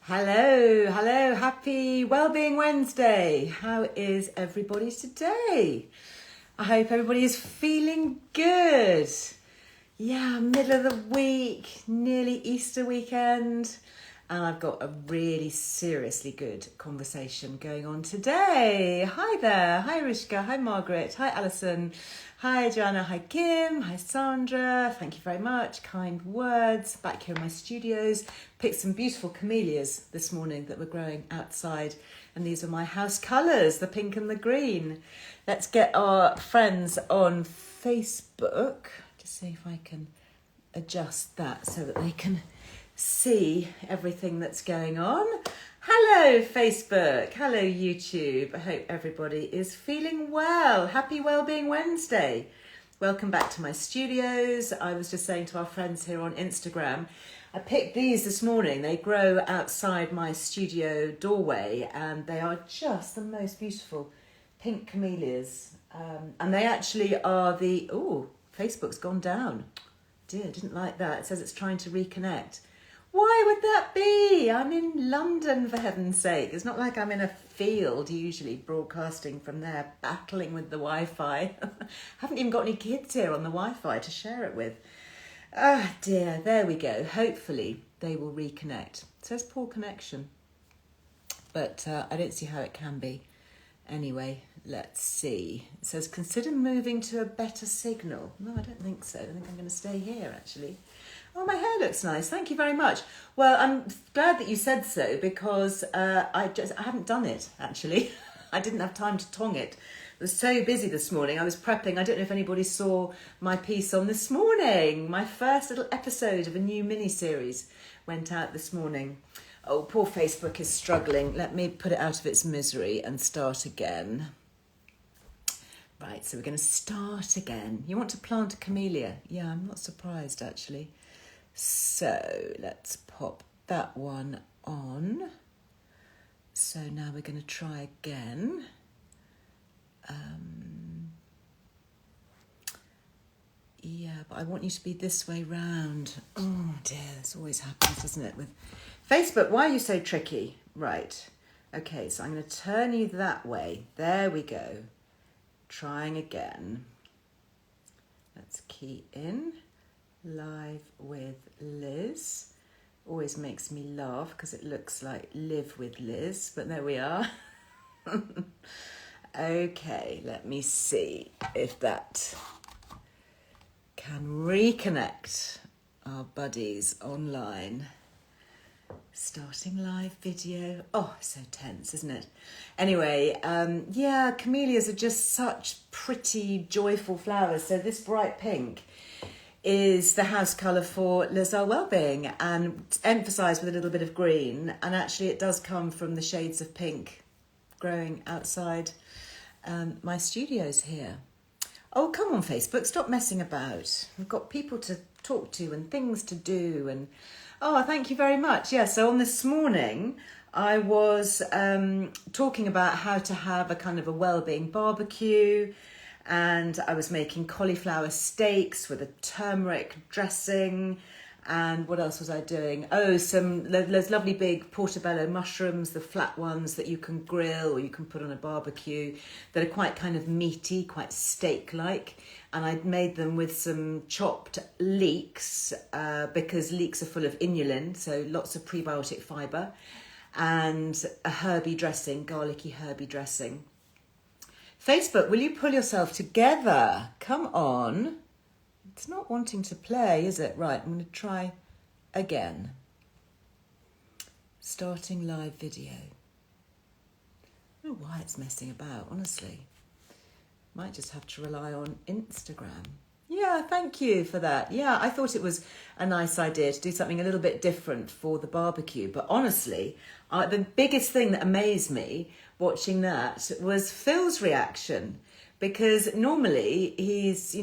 Hello, happy Wellbeing Wednesday. How is everybody today? I hope everybody is feeling good. Yeah, middle of the week, nearly Easter weekend, and I've got a really seriously good conversation going on today. Hi there, hi Rishka, hi Margaret, hi Alison, hi Joanna, hi Kim, hi Sandra, thank you very much, kind words. Back here in my studios, picked some beautiful camellias this morning that were growing outside, and these are my house colours, the pink and the green. Let's get our friends on Facebook. Just see if I can adjust that so that they can see everything that's going on. Hello Facebook, hello YouTube. I hope everybody is feeling well. Happy Wellbeing Wednesday. Welcome back to my studios. I was just saying to our friends here on Instagram, I picked these this morning. They grow outside my studio doorway and they are just the most beautiful pink camellias. And they actually are the... Oh, Facebook's gone down. Dear, didn't like that. It says it's trying to reconnect. Why would that be? I'm in London, for heaven's sake. It's not like I'm in a field usually broadcasting from there, battling with the Wi-Fi. Haven't even got any kids here on the Wi-Fi to share it with. Ah, dear. There we go. Hopefully they will reconnect. It says poor connection, but I don't see how it can be. Anyway, let's see. It says, consider moving to a better signal. No, I don't think so. I think I'm going to stay here, actually. Oh, my hair looks nice. Thank you very much. Well, I'm glad that you said so because I haven't done it, actually. I didn't have time to tong it. I was so busy this morning. I was prepping. I don't know if anybody saw my piece on this morning. My first little episode of a new mini-series went out this morning. Oh, poor Facebook is struggling. Let me put it out of its misery and start again. Right, so we're going to start again. You want to plant a camellia? Yeah, I'm not surprised, actually. So let's pop that one on. So now we're going to try again. Yeah, but I want you to be this way round. Oh dear, this always happens, doesn't it, with Facebook? Why are you so tricky? Right. Okay, so I'm going to turn you that way. There we go. Trying again. Let's key in. Live with Liz. Always makes me laugh because it looks like live with Liz, but there we are. Okay, let me see if that can reconnect our buddies online. Starting live video. Oh, so tense, isn't it? Anyway, yeah, camellias are just such pretty, joyful flowers. So this bright pink is the house colour for Earle Wellbeing and emphasised with a little bit of green. And actually it does come from the shades of pink growing outside my studios here. Oh, come on, Facebook, stop messing about. We've got people to talk to and things to do. And oh, thank you very much. Yeah, so on this morning, I was talking about how to have a kind of a wellbeing barbecue. And I was making cauliflower steaks with a turmeric dressing. And what else was I doing? Oh, those lovely big portobello mushrooms, the flat ones that you can grill or you can put on a barbecue that are quite kind of meaty, quite steak-like. And I'd made them with some chopped leeks because leeks are full of inulin, so lots of prebiotic fibre, and a herby dressing, garlicky herby dressing. Facebook, will you pull yourself together? Come on. It's not wanting to play, is it? Right, I'm going to try again. Starting live video. I don't know why it's messing about, honestly. Might just have to rely on Instagram. Yeah, thank you for that. Yeah, I thought it was a nice idea to do something a little bit different for the barbecue. But honestly, the biggest thing that amazed me watching that was Phil's reaction. Because normally he's,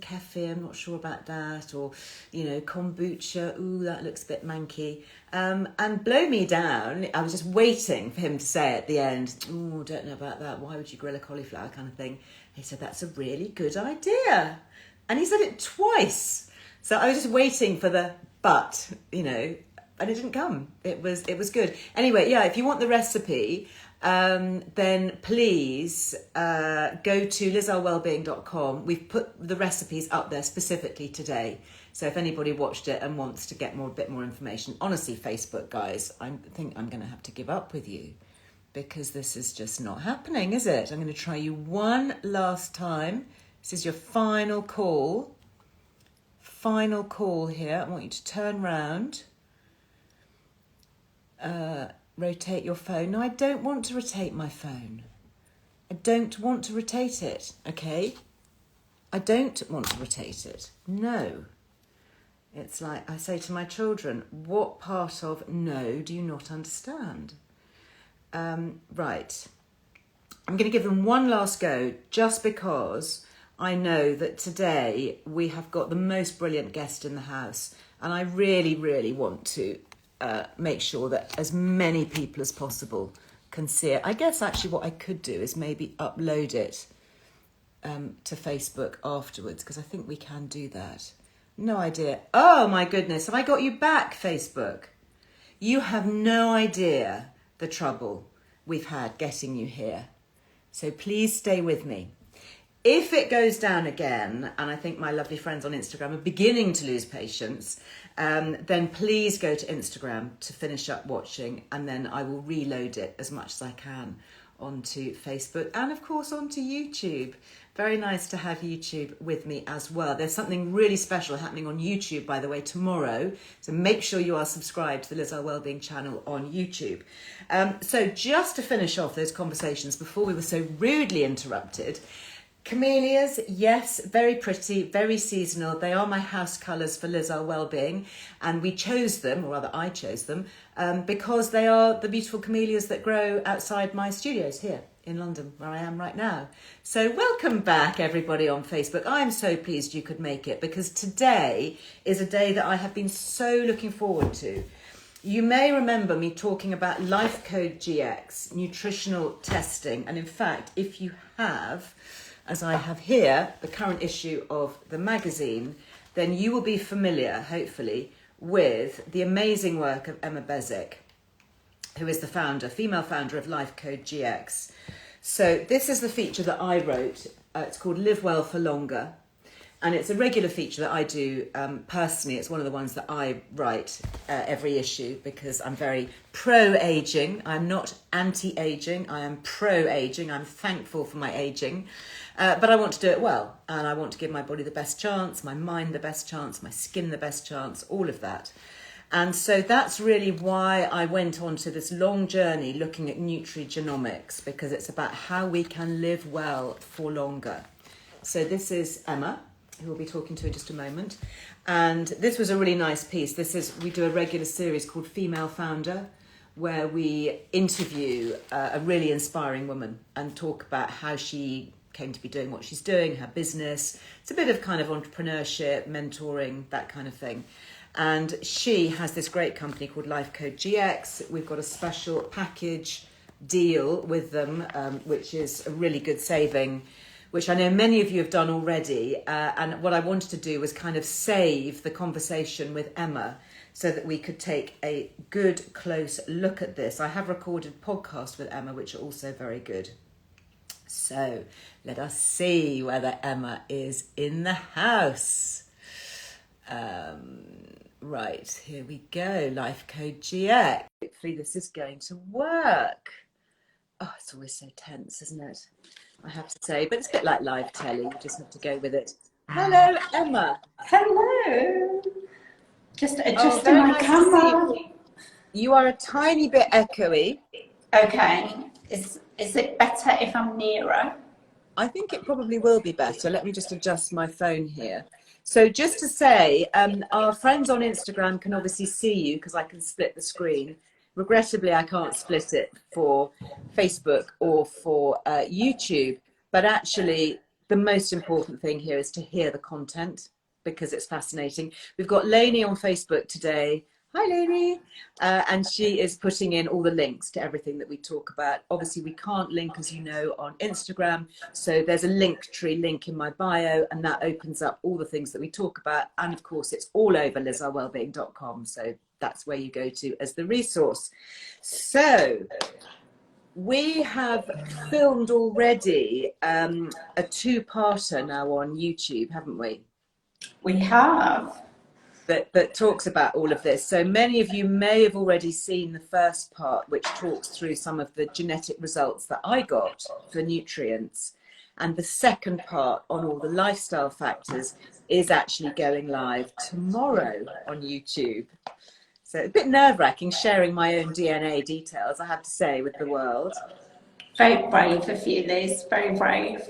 caffeine, I'm not sure about that, or, kombucha, ooh, that looks a bit manky. And blow me down, I was just waiting for him to say at the end, ooh, don't know about that, why would you grill a cauliflower kind of thing. He said, that's a really good idea. And he said it twice. So I was just waiting for the but, and it didn't come. It was good. Anyway, yeah, if you want the recipe, then please go to lizearlewellbeing.com. We've put the recipes up there specifically today. So if anybody watched it and wants to get a bit more information, honestly, Facebook guys, I think I'm going to have to give up with you, because this is just not happening, is it? I'm going to try you one last time. This is your final call. Final call here. I want you to turn round. Rotate your phone. No, I don't want to rotate my phone. I don't want to rotate it, okay? I don't want to rotate it. No. It's like I say to my children, what part of no do you not understand? Right. I'm going to give them one last go, just because I know that today we have got the most brilliant guest in the house, and I really, really want to make sure that as many people as possible can see it. I guess actually what I could do is maybe upload it to Facebook afterwards, because I think we can do that. No idea. Oh my goodness, have I got you back, Facebook? You have no idea the trouble we've had getting you here. So please stay with me. If it goes down again, and I think my lovely friends on Instagram are beginning to lose patience, then please go to Instagram to finish up watching, and then I will reload it as much as I can onto Facebook and of course onto YouTube. Very nice to have YouTube with me as well. There's something really special happening on YouTube, by the way, tomorrow. So make sure you are subscribed to the Liz Earle Wellbeing channel on YouTube. So just to finish off those conversations before we were so rudely interrupted, camellias, yes, very pretty, very seasonal. They are my house colours for Liz Earle Wellbeing, and we chose them, or rather I chose them, because they are the beautiful camellias that grow outside my studios here in London, where I am right now. So welcome back, everybody on Facebook. I'm so pleased you could make it, because today is a day that I have been so looking forward to. You may remember me talking about Life Code GX, nutritional testing, and in fact, if you have, as I have here, the current issue of the magazine, then you will be familiar, hopefully, with the amazing work of Emma Beswick, who is the founder, female founder of Life Code GX. So this is the feature that I wrote. It's called Live Well for Longer. And it's a regular feature that I do personally. It's one of the ones that I write every issue, because I'm very pro-aging. I'm not anti-aging. I am pro-aging. I'm thankful for my aging. But I want to do it well. And I want to give my body the best chance, my mind the best chance, my skin the best chance, all of that. And so that's really why I went on to this long journey looking at nutrigenomics, because it's about how we can live well for longer. So this is Emma, who we'll be talking to in just a moment. And this was a really nice piece. We do a regular series called Female Founder, where we interview a really inspiring woman and talk about how she came to be doing what she's doing, her business. It's a bit of kind of entrepreneurship, mentoring, that kind of thing. And she has this great company called Life Code GX. We've got a special package deal with them, which is a really good saving, which I know many of you have done already. And what I wanted to do was kind of save the conversation with Emma so that we could take a good, close look at this. I have recorded podcasts with Emma, which are also very good. So let us see whether Emma is in the house. Right, here we go. Life Code GX. Hopefully this is going to work. Oh, it's always so tense, isn't it? I have to say, but it's a bit like live telly. You just have to go with it. Hello, Emma. Hello. Just adjusting my camera. You are a tiny bit echoey. Okay. Is it better if I'm nearer? I think it probably will be better. Let me just adjust my phone here. So just to say, our friends on Instagram can obviously see you because I can split the screen. Regrettably, I can't split it for Facebook or for YouTube. But actually, the most important thing here is to hear the content because it's fascinating. We've got Lainey on Facebook today. Hi, Lainey. And she is putting in all the links to everything that we talk about. Obviously, we can't link, as you know, on Instagram. So there's a Linktree link in my bio, and that opens up all the things that we talk about. And of course, it's all over lizearlewellbeing.com. So that's where you go to as the resource. So we have filmed already a two-parter now on YouTube, haven't we? We have. That talks about all of this. So many of you may have already seen the first part, which talks through some of the genetic results that I got for nutrients. And the second part on all the lifestyle factors is actually going live tomorrow on YouTube. So it's a bit nerve-wracking sharing my own DNA details, I have to say, with the world. Very brave of you, Liz, very brave.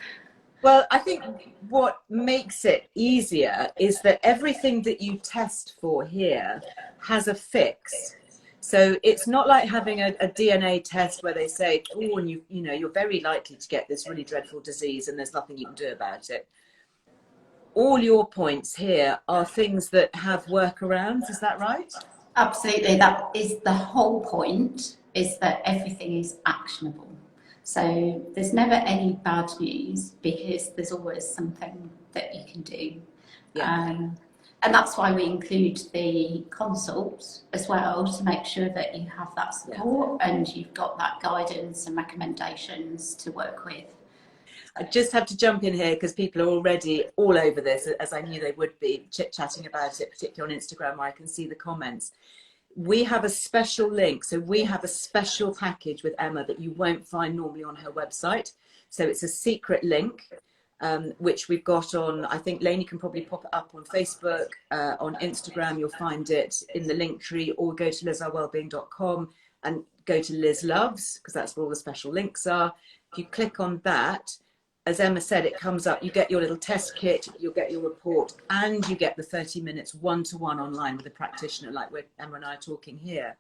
Well, I think what makes it easier is that everything that you test for here has a fix. So it's not like having a DNA test where they say, oh, and you know, you're very likely to get this really dreadful disease and there's nothing you can do about it. All your points here are things that have workarounds, is that right? Absolutely, that is the whole point, is that everything is actionable. So there's never any bad news because there's always something that you can do. Yeah. And that's why we include the consults as well, to make sure that you have that support and you've got that guidance and recommendations to work with. I just have to jump in here because people are already all over this, as I knew they would be, chit-chatting about it, particularly on Instagram where I can see the comments. We have a special link. So we have a special package with Emma that you won't find normally on her website. So it's a secret link, which we've got on, I think Lainey can probably pop it up on Facebook, on Instagram, you'll find it in the link tree, or go to lizearlewellbeing.com and go to Liz Loves, because that's where all the special links are. If you click on that, as Emma said, it comes up, you get your little test kit, you'll get your report, and you get the 30 minutes one-to-one online with a practitioner, like Emma and I are talking here.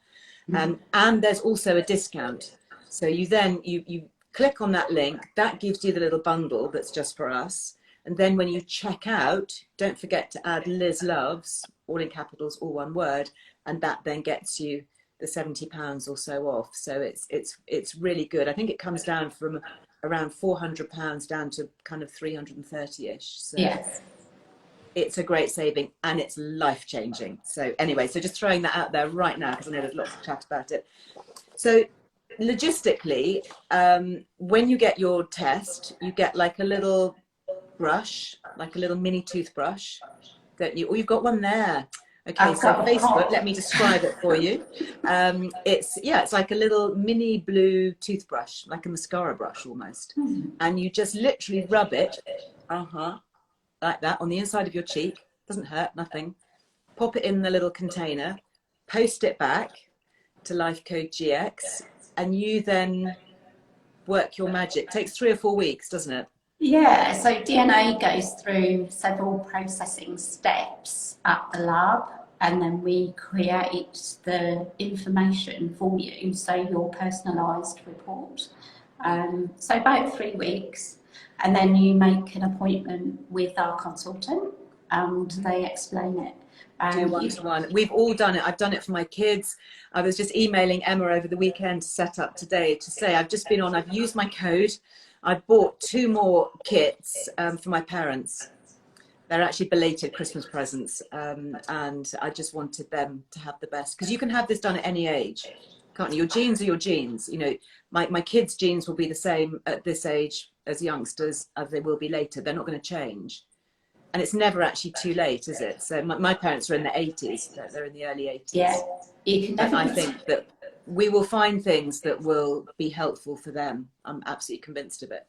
And there's also a discount. So you then, you click on that link, that gives you the little bundle that's just for us. And then when you check out, don't forget to add Liz Loves, all in capitals, all one word, and that then gets you the £70 or so off. So it's really good. I think it comes down from around £400 down to kind of 330-ish. So yes, it's a great saving and it's life-changing. So anyway, so just throwing that out there right now because I know there's lots of chat about it. So logistically, when you get your test, you get like a little brush, like a little mini toothbrush, don't you? Oh, you've got one there. Okay, so Facebook, let me describe it for you. It's like a little mini blue toothbrush, like a mascara brush almost. And you just literally rub it, like that, on the inside of your cheek. Doesn't hurt, nothing. Pop it in the little container, post it back to Life Code GX, and you then work your magic. Takes 3 or 4 weeks, doesn't it? Yeah, so DNA goes through several processing steps at the lab, and then we create the information for you, so your personalised report. So about 3 weeks, and then you make an appointment with our consultant and they explain it. Do one-to-one. We've all done it. I've done it for my kids. I was just emailing Emma over the weekend to set up today to say I've just been on, I've used my code. I bought 2 more kits for my parents. They're actually belated Christmas presents, and I just wanted them to have the best, because you can have this done at any age, can't you? Your genes are your genes. You know, my kids' genes will be the same at this age as youngsters as they will be later. They're not going to change. And it's never actually too late, is it? So my parents are in their 80s. They're in the early 80s. Yeah, you can definitely. I think that we will find things that will be helpful for them. I'm absolutely convinced of it.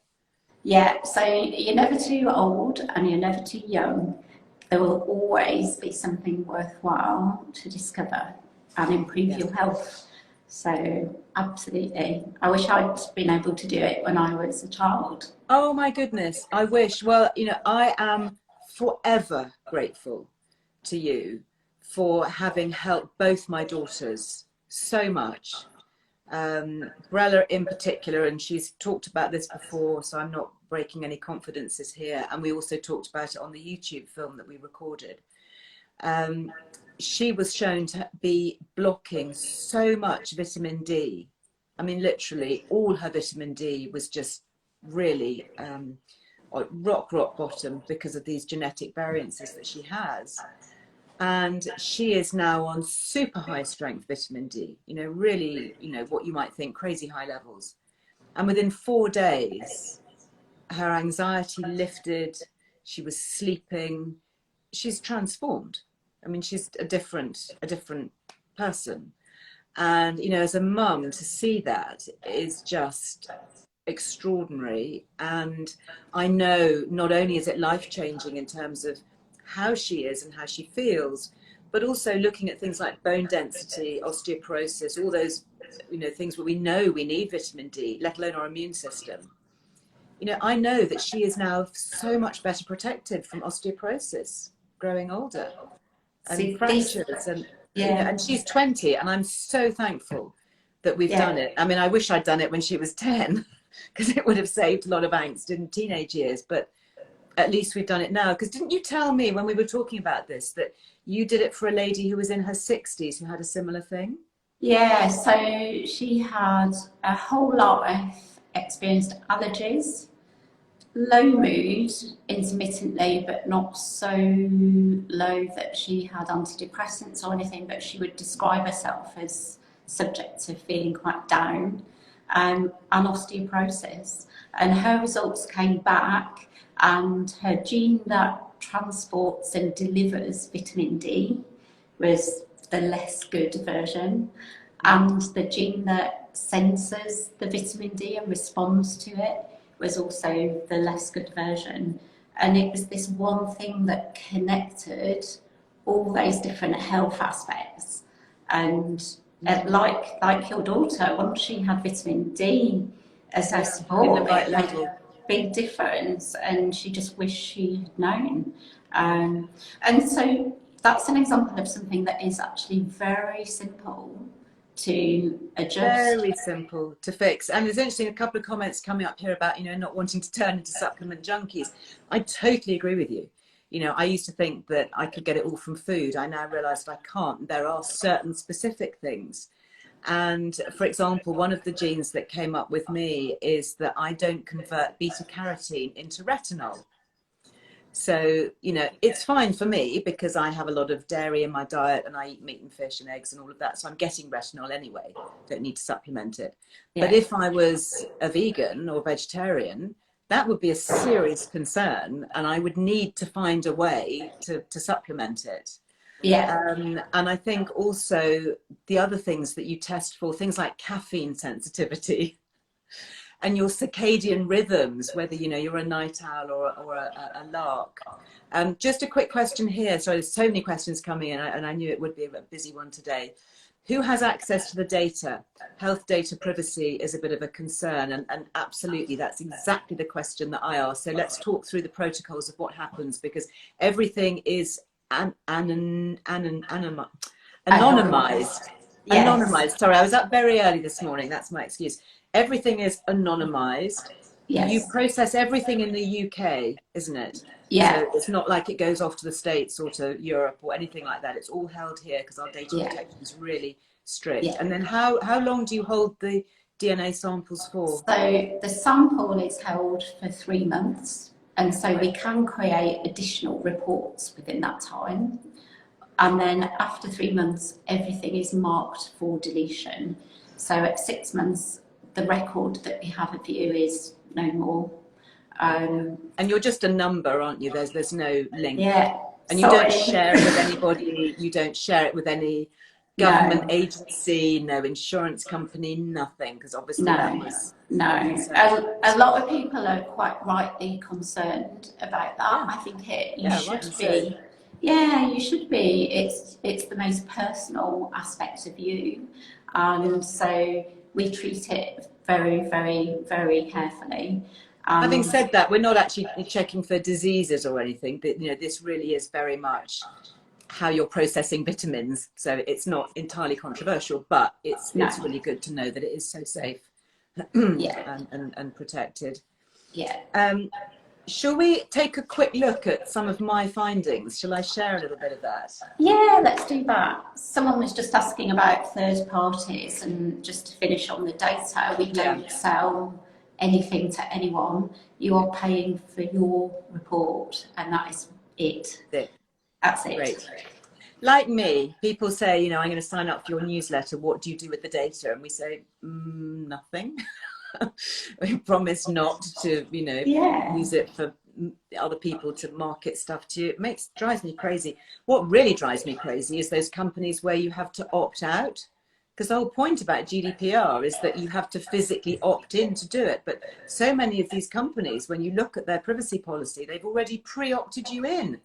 Yeah, so you're never too old and you're never too young. There will always be something worthwhile to discover and improve your health. So absolutely. I wish I'd been able to do it when I was a child. Oh my goodness, I wish. Well, you know, I am forever grateful to you for having helped both my daughters so much. Brella in particular, and she's talked about this before, so I'm not breaking any confidences here, and we also talked about it on the YouTube film that we recorded. She was shown to be blocking so much vitamin D. I mean, literally all her vitamin D was just really rock bottom because of these genetic variances that she has. And she is now on super high strength vitamin D, really, what you might think crazy high levels. And within 4 days, her anxiety lifted, she was sleeping, she's transformed. I mean, she's a different person. And, as a mum, to see that is just extraordinary. And I know not only is it life changing in terms of how she is and how she feels, but also looking at things like bone density, osteoporosis, all those, things where we know we need vitamin D, let alone our immune system. I know that she is now so much better protected from osteoporosis growing older and See, this, fractures and yeah, and she's 20, and I'm so thankful that we've done yeah. it. I mean, I wish I'd done it when she was 10 because it would have saved a lot of angst in teenage years, but at least we've done it now. Because didn't you tell me when we were talking about this that you did it for a lady who was in her 60s who had a similar thing? Yeah, so she had a whole lot of experienced allergies, low mood intermittently, but not so low that she had antidepressants or anything, but she would describe herself as subject to feeling quite down, and osteoporosis. And her results came back, and her gene that transports and delivers vitamin D was the less good version, and the gene that senses the vitamin D and responds to it was also the less good version. And it was this one thing that connected all those different health aspects. And like your daughter, once she had vitamin D as her In the support, right it made level. a big difference, and she just wished she had known. And so that's an example of something that is actually very simple to adjust. Very simple to fix. And there's interesting a couple of comments coming up here about, not wanting to turn into supplement junkies. I totally agree with you. I used to think that I could get it all from food. I now realize that I can't. There are certain specific things. And for example, one of the genes that came up with me is that I don't convert beta carotene into retinol. So, it's fine for me because I have a lot of dairy in my diet and I eat meat and fish and eggs and all of that. So I'm getting retinol anyway. Don't need to supplement it. Yeah. But if I was a vegan or vegetarian, that would be a serious concern. And I would need to find a way to supplement it. Yeah. And I think also the other things that you test for, things like caffeine sensitivity, and your circadian rhythms, whether you're a night owl or a lark. Just a quick question here. Sorry, there's so many questions coming in, and I knew it would be a busy one today. Who has access to the data? Health data privacy is a bit of a concern, and absolutely, that's exactly the question that I asked. So let's talk through the protocols of what happens, because everything is anonymized. Yes. Anonymized. Sorry, I was up very early this morning. That's my excuse. Everything is anonymized. Yes. You process everything in the UK, isn't it? Yeah. So it's not like it goes off to the States or to Europe or anything like that. It's all held here because our data protection is really strict. Yeah. And then how long do you hold the DNA samples for? So the sample is held for 3 months, and so we can create additional reports within that time. And then after 3 months, everything is marked for deletion. So at 6 months, the record that we have of you is no more. And you're just a number, aren't you? There's no link. Yeah. And you don't share it with anybody. You don't share it with any government agency, no insurance company, nothing, because obviously that was a lot of people are quite rightly concerned about that. I think you should be. Yeah, you should be. It's the most personal aspect of you, and so we treat it very, very, very carefully. Having said that, we're not actually checking for diseases or anything. But, this really is very much how you're processing vitamins. So it's not entirely controversial, but it's really good to know that it is so safe and protected. Yeah. Shall we take a quick look at some of my findings? Shall I share a little bit of that? Yeah, let's do that. Someone was just asking about third parties, and just to finish on the data, we don't sell anything to anyone. You are paying for your report, and that is it. That's it. Great. like me, people say, you know, I'm going to sign up for your newsletter. What do you do with the data? And we say, nothing. We promise not to, you know, Yeah, use it for other people to market stuff to you. Drives me crazy. What really drives me crazy is those companies where you have to opt out. Because the whole point about GDPR is that you have to physically opt in to do it. But so many of these companies, when you look at their privacy policy, they've already pre-opted you in.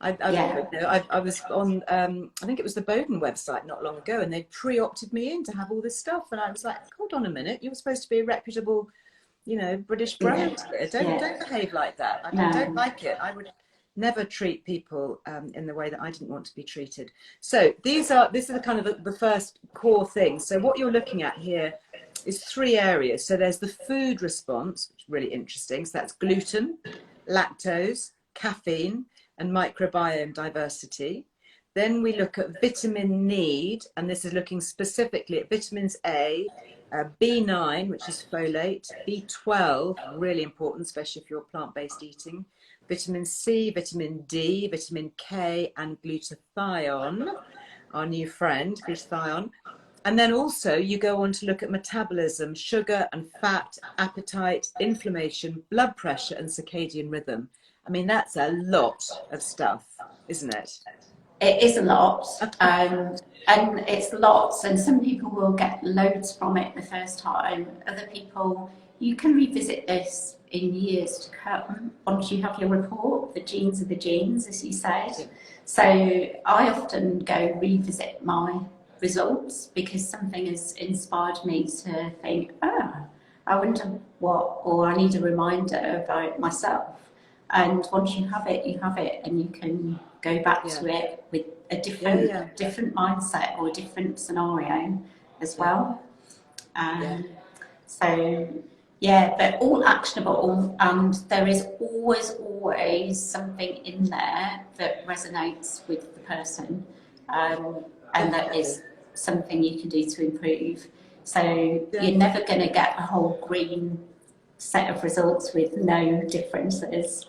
yeah. I was on, I think it was the Bowden website not long ago, and they pre-opted me in to have all this stuff. And I was like, hold on a minute, you're supposed to be a reputable, you know, British Yeah, brand here. Don't yeah, behave like that. I don't no, like it. I would never treat people in the way that I didn't want to be treated. So this is the kind of the first core things. So what you're looking at here is 3 areas. So there's the food response, which is really interesting. So that's gluten, lactose, caffeine, and microbiome diversity. Then we look at vitamin need, and this is looking specifically at vitamins A, B9, which is folate, B12, really important, especially if you're plant-based eating, vitamin C, vitamin D, vitamin K, and glutathione, our new friend, glutathione. And then also you go on to look at metabolism, sugar and fat, appetite, inflammation, blood pressure, and circadian rhythm. I mean, that's a lot of stuff, isn't it? it is a lot, and it's lots, and some people will get loads from it the first time. Other people, you can revisit this in years to come once you have your report. The genes are the genes, as you said. Yeah. So I often go revisit my results because something has inspired me to think, oh, I wonder what, or I need a reminder about myself. And once you have it, and you can go back Yeah. to it with a Yeah. different mindset or a different scenario as Yeah. well. Yeah. So yeah, they're all actionable, and there is always something in there that resonates with the person, and that Definitely. is something you can do to improve. So you're Definitely. never going to get a whole green set of results with no differences.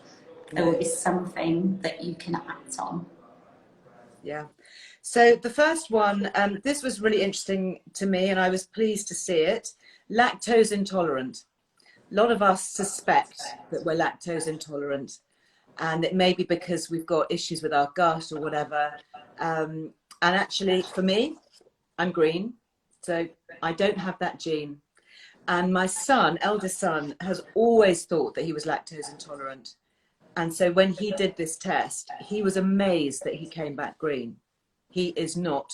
There will No. be something that you can act on. Yeah. So the first one, this was really interesting to me, and I was pleased to see it. Lactose intolerant. A lot of us suspect that we're lactose intolerant, and it may be because we've got issues with our gut or whatever. And actually, for me, I'm green, so I don't have that gene. And my son, eldest son, has always thought that he was lactose intolerant. And so when he did this test, he was amazed that he came back green. He is not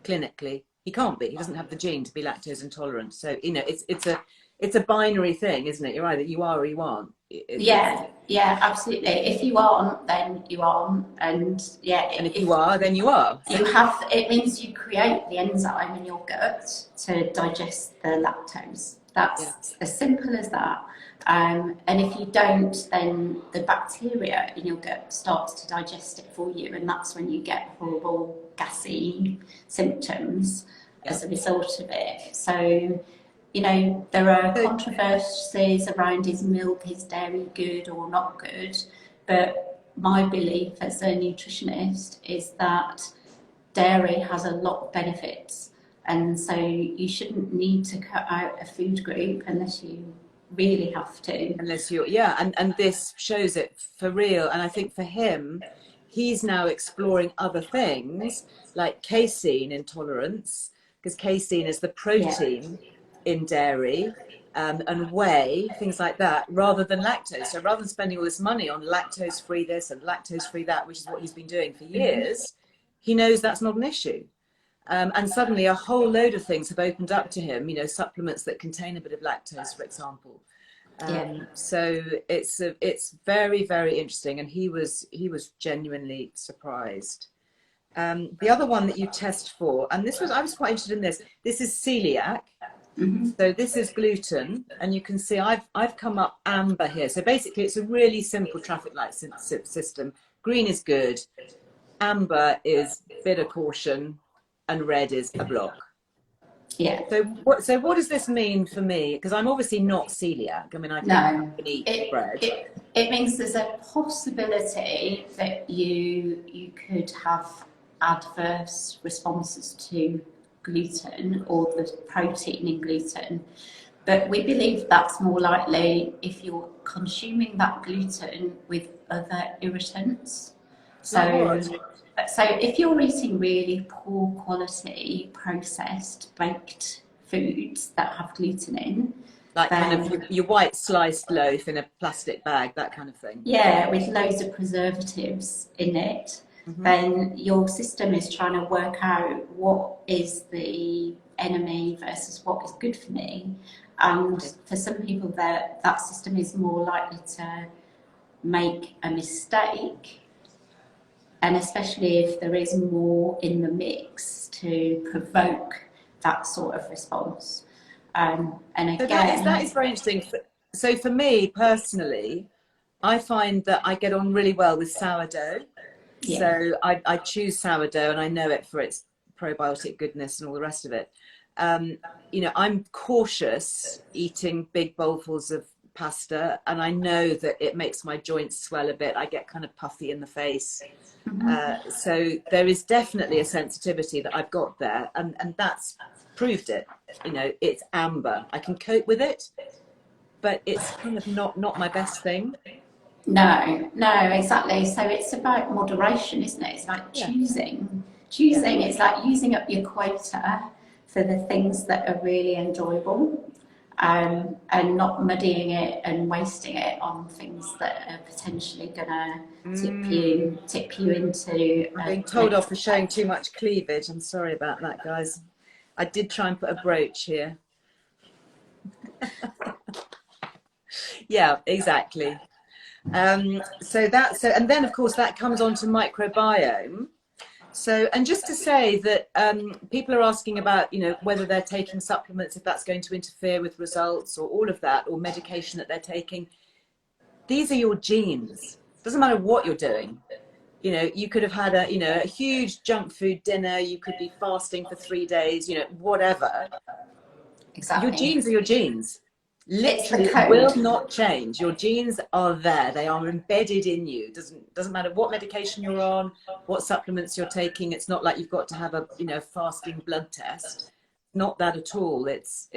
clinically, he can't be. He doesn't have the gene to be lactose intolerant. So, you know, it's a binary thing, isn't it? You're either you are or you aren't. Yeah, absolutely. If you aren't, then you aren't, and yeah, And if if you are, then you are. So, you have, it means you create the enzyme in your gut to digest the lactose. yeah, That's as simple as that. And if you don't, then the bacteria in your gut starts to digest it for you, and that's when you get horrible gassy symptoms yeah. as a result of it. So, you know, there are So, controversies around is milk, is dairy good or not good, but my belief as a nutritionist is that dairy has a lot of benefits, and so you shouldn't need to cut out a food group unless you really have to. unless you're, yeah, and this shows it for real. And I think for him, he's now exploring other things like casein intolerance, because casein is the Yeah, protein in dairy, and whey, things like that, rather than lactose. So rather than spending all this money on lactose free this and lactose free that, which is what he's been doing for years, he knows that's not an issue. And suddenly a whole load of things have opened up to him, you know, supplements that contain a bit of lactose, for example. yeah. So it's very, very interesting, and he was genuinely surprised. The other one that you test for, and I was quite interested in this. This is celiac. So this is gluten, and you can see I've come up amber here. So basically, it's a really simple traffic light system. Green is good, amber is bit of caution, and red is a block. Yeah. So what does this mean for me? Because I'm obviously not celiac. I mean, I No, can eat it, bread. it, it means there's a possibility that you could have adverse responses to gluten or the protein in gluten. But we believe that's more likely if you're consuming that gluten with other irritants. So if you're eating really poor quality, processed, baked foods that have gluten in, like kind of your white sliced loaf in a plastic bag, that kind of thing. Yeah, with loads of preservatives in it, then your system is trying to work out what is the enemy versus what is good for me. And for some people, that system is more likely to make a mistake, and especially if there is more in the mix to provoke that sort of response. And again, so that is very interesting. So for me personally, I find that I get on really well with sourdough. Yeah. So I choose sourdough, and I know it for its probiotic goodness and all the rest of it. You know, I'm cautious eating big bowlfuls of pasta, and I know that it makes my joints swell a bit. I get kind of puffy in the face. So there is definitely a sensitivity that I've got there, and that's proved it. You know, it's amber. I can cope with it, but it's kind of not my best thing. No, exactly. So it's about moderation, isn't it? It's like choosing. It's like using up your quota for the things that are really enjoyable, and not muddying it and wasting it on things that are potentially gonna tip you into. I'm being told off for showing too much cleavage. I'm sorry about that, guys. I did try and put a brooch here. Yeah, exactly. And then of course that comes on to microbiome. So, and just to say that people are asking about, you know, whether they're taking supplements, if that's going to interfere with results or all of that, or medication that they're taking. These are your genes. Doesn't matter what you're doing. You know, you could have had a huge junk food dinner. You could be fasting for 3 days, you know, whatever. Exactly. Your genes are your genes. Literally will not change. Your genes are there. They are embedded in you. Doesn't matter what medication you're on, what supplements you're taking. It's not like you've got to have a fasting blood test. Not that at all. It's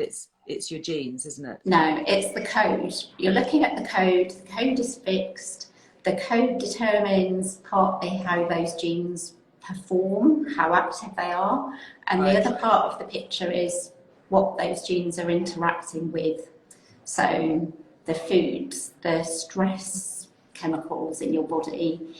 your genes, isn't it? No, it's the code. You're looking at the code. The code is fixed. The code determines partly how those genes perform, how active they are, and the other part of the picture is what those genes are interacting with. So the foods, the stress chemicals in your body,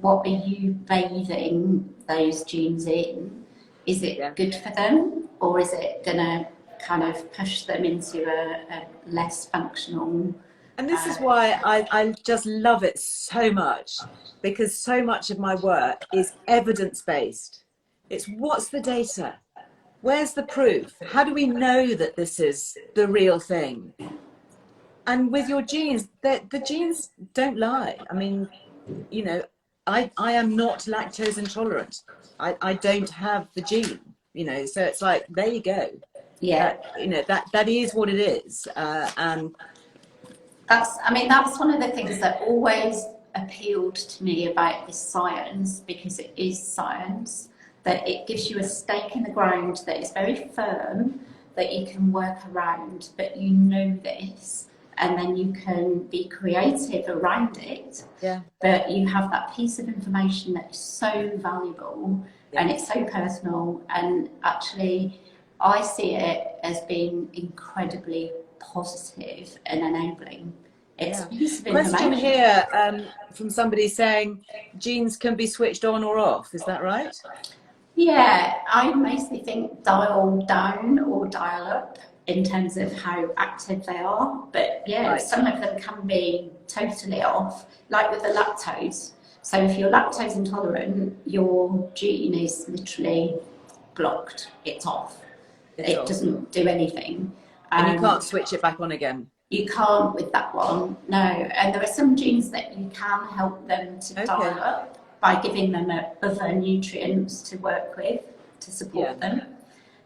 what are you bathing those genes in? Is it good for them, or is it going to kind of push them into a less functional? And this is why I just love it so much, because so much of my work is evidence-based. It's what's the data? Where's the proof? How do we know that this is the real thing? And with your genes, the genes don't lie. I mean, you know, I am not lactose intolerant. I don't have the gene, you know, so it's like, there you go. Yeah. That is what it is. And that's one of the things that always appealed to me about this science, because it is science, that it gives you a stake in the ground that is very firm, that you can work around, but you know this, and then you can be creative around it. Yeah. But you have that piece of information that is so valuable, and it's so personal, and actually I see it as being incredibly positive and enabling. It's a piece of information. Question here from somebody saying genes can be switched on or off. Is that right? Yeah, I mostly think dial down or dial up in terms of how active they are. But some of them can be totally off, like with the lactose. So if you're lactose intolerant, your gene is literally blocked. It's off. It doesn't do anything. And you can't switch it back on again. You can't with that one, no. And there are some genes that you can help them to dial up by giving them other nutrients to work with to support them.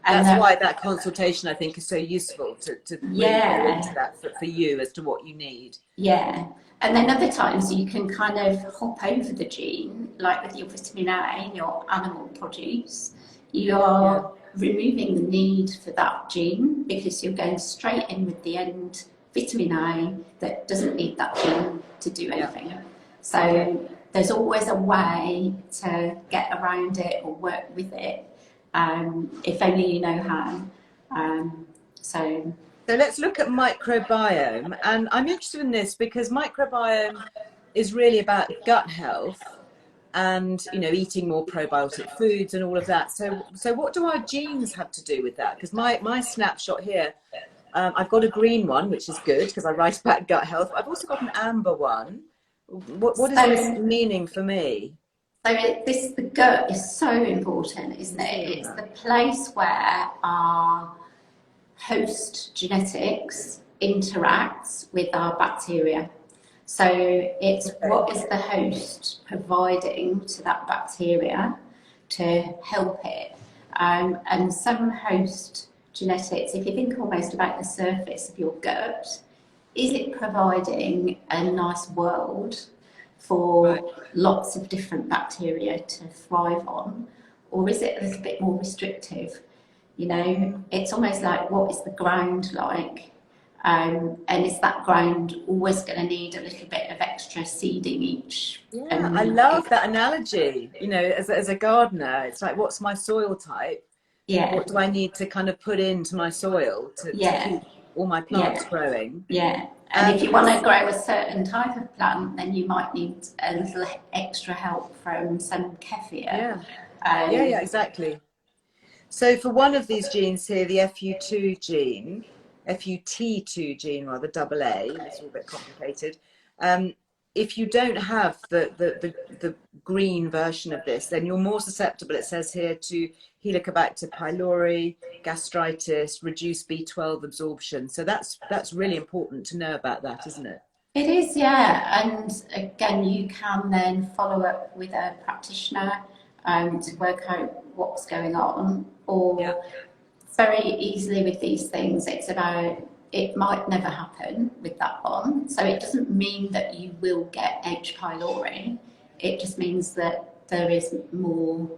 And That's why that consultation, I think, is so useful to really go into that for you as to what you need. Yeah. And then other times you can kind of hop over the gene, like with your vitamin A in your animal produce. You're removing the need for that gene because you're going straight in with the end vitamin A that doesn't need that gene to do anything. So there's always a way to get around it or work with it, if only you know how. So let's look at microbiome, and I'm interested in this because microbiome is really about gut health and, you know, eating more probiotic foods and all of that. So what do our genes have to do with that? Because my snapshot here, I've got a green one, which is good because I write about gut health. I've also got an amber one. What is this meaning for me? So the gut is so important, isn't it? It's the place where our host genetics interacts with our bacteria. So it's what is the host providing to that bacteria to help it. And some host genetics, if you think almost about the surface of your gut, is it providing a nice world for lots of different bacteria to thrive on, or is it a little bit more restrictive? You know, it's almost like, what is the ground like? And is that ground always going to need a little bit of extra seeding each? Yeah, I love that analogy. You know, as a gardener, it's like, what's my soil type? Yeah. What do I need to kind of put into my soil to keep all my plants growing? Yeah. And if you want to grow a certain type of plant, then you might need a little extra help from some kefir. Yeah, exactly. So for one of these genes here, the FU2 gene, FUT2 gene rather, double A, it's all a bit complicated. If you don't have the green version of this, then you're more susceptible, it says here, to Helicobacter pylori, gastritis, reduced B12 absorption. So that's really important to know about that, isn't it? It is, yeah. And again, you can then follow up with a practitioner to work out what's going on. Or very easily with these things, it's about, it might never happen with that one. So it doesn't mean that you will get H. pylori. It just means that there is more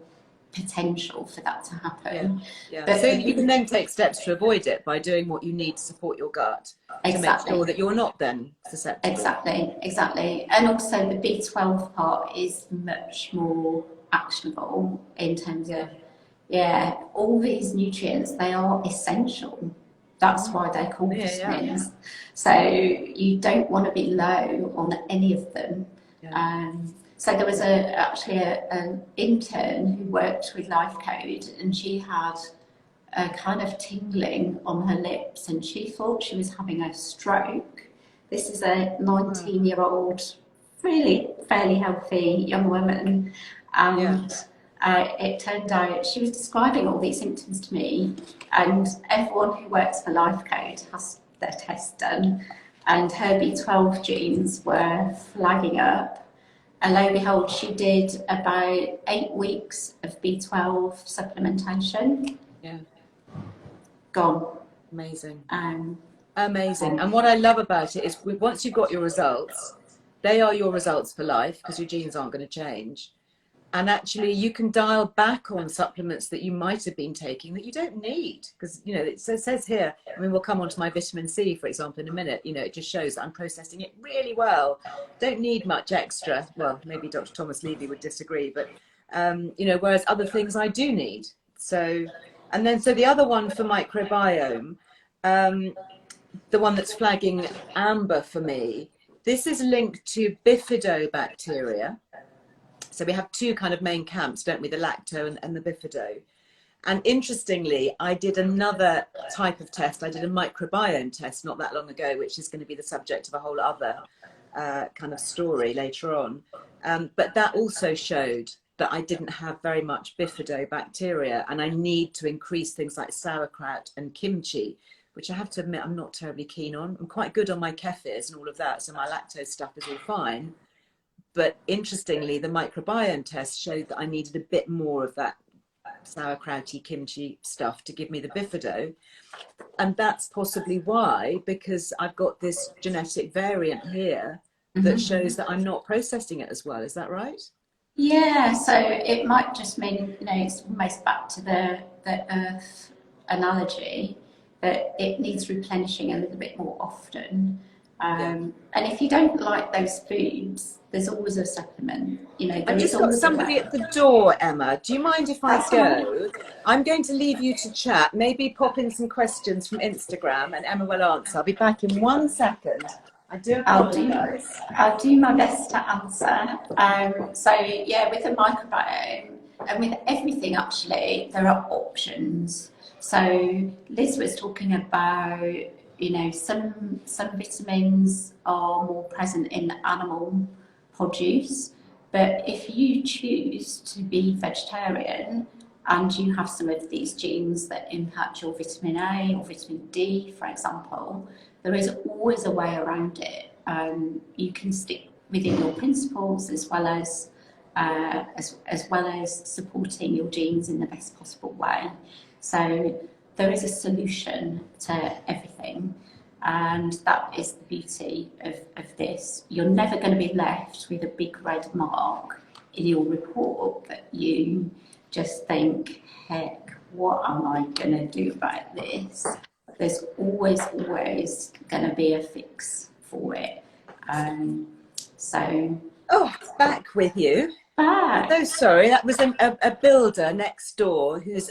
potential for that to happen. But so you can then take steps to avoid it by doing what you need to support your gut to make sure that you're not then susceptible. Exactly. And also the B12 part is much more actionable in terms of, all these nutrients, they are essential. That's why they're called vitamins. So you don't want to be low on any of them. So there was actually an intern who worked with Life Code, and she had a kind of tingling on her lips, and she thought she was having a stroke. This is a 19-year-old, really fairly healthy young woman, and it turned out she was describing all these symptoms to me, and everyone who works for Life Code has their test done, and her B12 genes were flagging up. And lo and behold, she did about 8 weeks of B12 supplementation. Gone. Amazing. Amazing. And what I love about it is once you've got your results, they are your results for life because your genes aren't going to change. And actually you can dial back on supplements that you might have been taking that you don't need, because, you know, it says here, I mean, we'll come on to my vitamin C, for example, in a minute. You know, it just shows that I'm processing it really well. Don't need much extra. Well, maybe Dr. Thomas Levy would disagree, but, you know, whereas other things I do need. So the other one for microbiome, the one that's flagging amber for me, this is linked to bifidobacteria. So we have two kind of main camps, don't we? The lacto and the bifido. And interestingly, I did another type of test. I did a microbiome test not that long ago, which is going to be the subject of a whole other kind of story later on. But that also showed that I didn't have very much bifidobacteria, and I need to increase things like sauerkraut and kimchi, which I have to admit I'm not terribly keen on. I'm quite good on my kefirs and all of that, so my lactose stuff is all fine. But interestingly, the microbiome test showed that I needed a bit more of that sauerkrauty kimchi stuff to give me the bifido. And that's possibly why, because I've got this genetic variant here that shows that I'm not processing it as well. Is that right? Yeah, so it might just mean, it's almost back to the earth analogy, that it needs replenishing a little bit more often. And if you don't like those foods, there's always a supplement. I've just got somebody at the door, Emma. Do you mind if I go? I'm going to leave you to chat. Maybe pop in some questions from Instagram and Emma will answer. I'll be back in 1 second. I do apologise. I'll do my best to answer. So yeah, with the microbiome and with everything actually, there are options. So Liz was talking about, some vitamins are more present in animal produce, but if you choose to be vegetarian and you have some of these genes that impact your vitamin A or vitamin D, for example, there is always a way around it. You can stick within your principles as well as supporting your genes in the best possible way. So there is a solution to everything, and that is the beauty of this. You're never going to be left with a big red mark in your report that you just think, heck, what am I going to do about this? There's always going to be a fix for it. Back with you. Back. Oh, sorry, that was a builder next door who's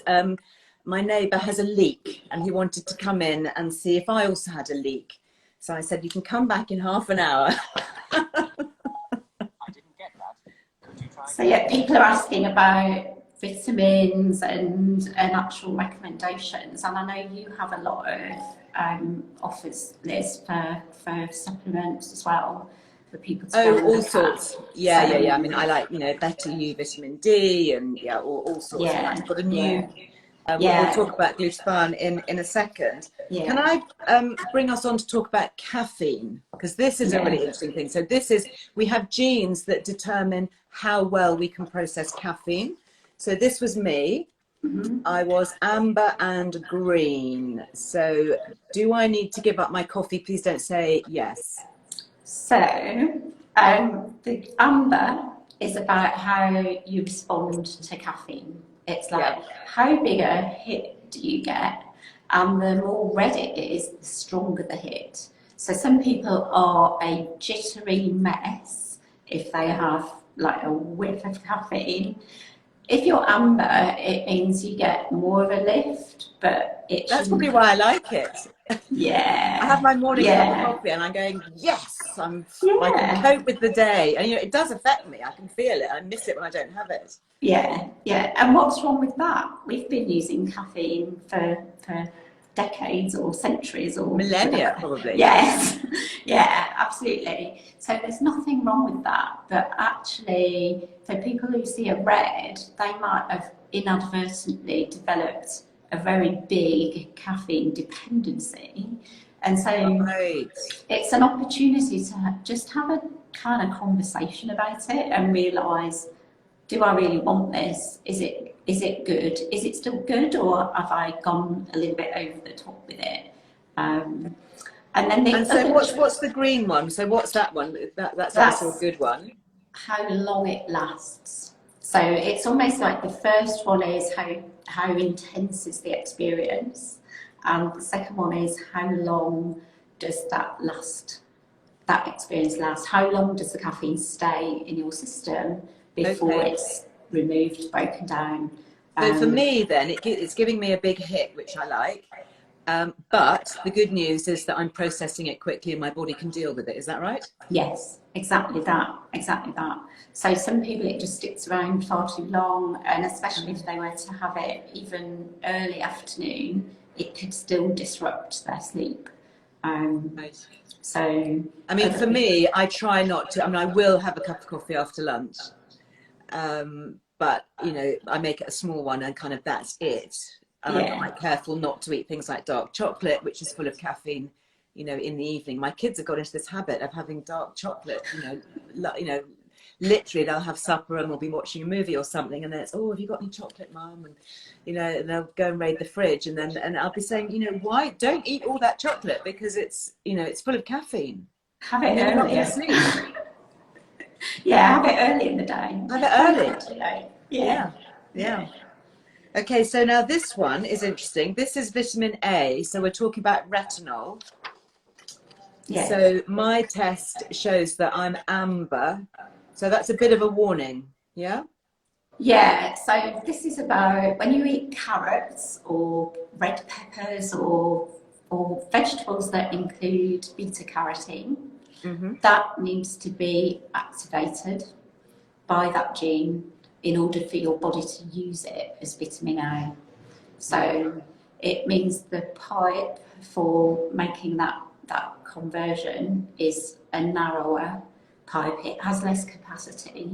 my neighbour has a leak, and he wanted to come in and see if I also had a leak. So I said, you can come back in half an hour. I didn't get that. Could you try? So yeah, people are asking about vitamins and actual recommendations, and I know you have a lot of offers, Liz, for supplements as well for people to all sorts. Yeah. I mean, I like, Better You vitamin D and all sorts. Yeah. I've got a new we'll talk about glutathione in a second. Yeah. Can I bring us on to talk about caffeine? Because this is a really interesting thing. So we have genes that determine how well we can process caffeine. So this was me. I was amber and green. So do I need to give up my coffee? Please don't say yes. So the amber is about how you respond to caffeine. It's like, how big a hit do you get? And the more red it is, the stronger the hit. So some people are a jittery mess if they have like a whiff of caffeine. If you're amber, it means you get more of a lift, but that's probably why I like it. Yeah. I have my morning cup of coffee and I'm going, yes, I can cope with the day. And it does affect me. I can feel it. I miss it when I don't have it. Yeah. And what's wrong with that? We've been using caffeine for decades or centuries or millennia, probably. Yes. Yeah, absolutely. So there's nothing wrong with that. But actually, for people who see a red, they might have inadvertently developed a very big caffeine dependency. And so it's an opportunity to just have a kind of conversation about it and realise, do I really want this? Is it good? Is it still good, or have I gone a little bit over the top with it? And then what's the green one? So what's that one? That's also a good one. How long it lasts. So it's almost like the first one is how intense is the experience, and the second one is how long does that experience last? How long does the caffeine stay in your system before it's removed, broken down? So for me then, it's giving me a big hit, which I like. But the good news is that I'm processing it quickly and my body can deal with it. Is that right? Yes, exactly that. So some people, it just sticks around far too long, and especially if they were to have it even early afternoon, it could still disrupt their sleep. So I mean, for me, I try not to. I mean, I will have a cup of coffee after lunch, but I make it a small one, and kind of that's it. And I'm quite careful not to eat things like dark chocolate, which is full of caffeine, in the evening. My kids have got into this habit of having dark chocolate, literally they'll have supper and we'll be watching a movie or something, and then it's, oh, have you got any chocolate, Mum? And and they'll go and raid the fridge, and I'll be saying, why don't eat all that chocolate, because it's it's full of caffeine. Have it And then you're not going to earlier. sleep. Yeah, have it early in the day. Have it early. Yeah. Okay, so now this one is interesting. This is vitamin A, so we're talking about retinol. Yeah. So my test shows that I'm amber, so that's a bit of a warning. Yeah. Yeah, so this is about when you eat carrots or red peppers or vegetables that include beta carotene, that needs to be activated by that gene in order for your body to use it as vitamin A. So it means the pipe for making that conversion is a narrower pipe. It has less capacity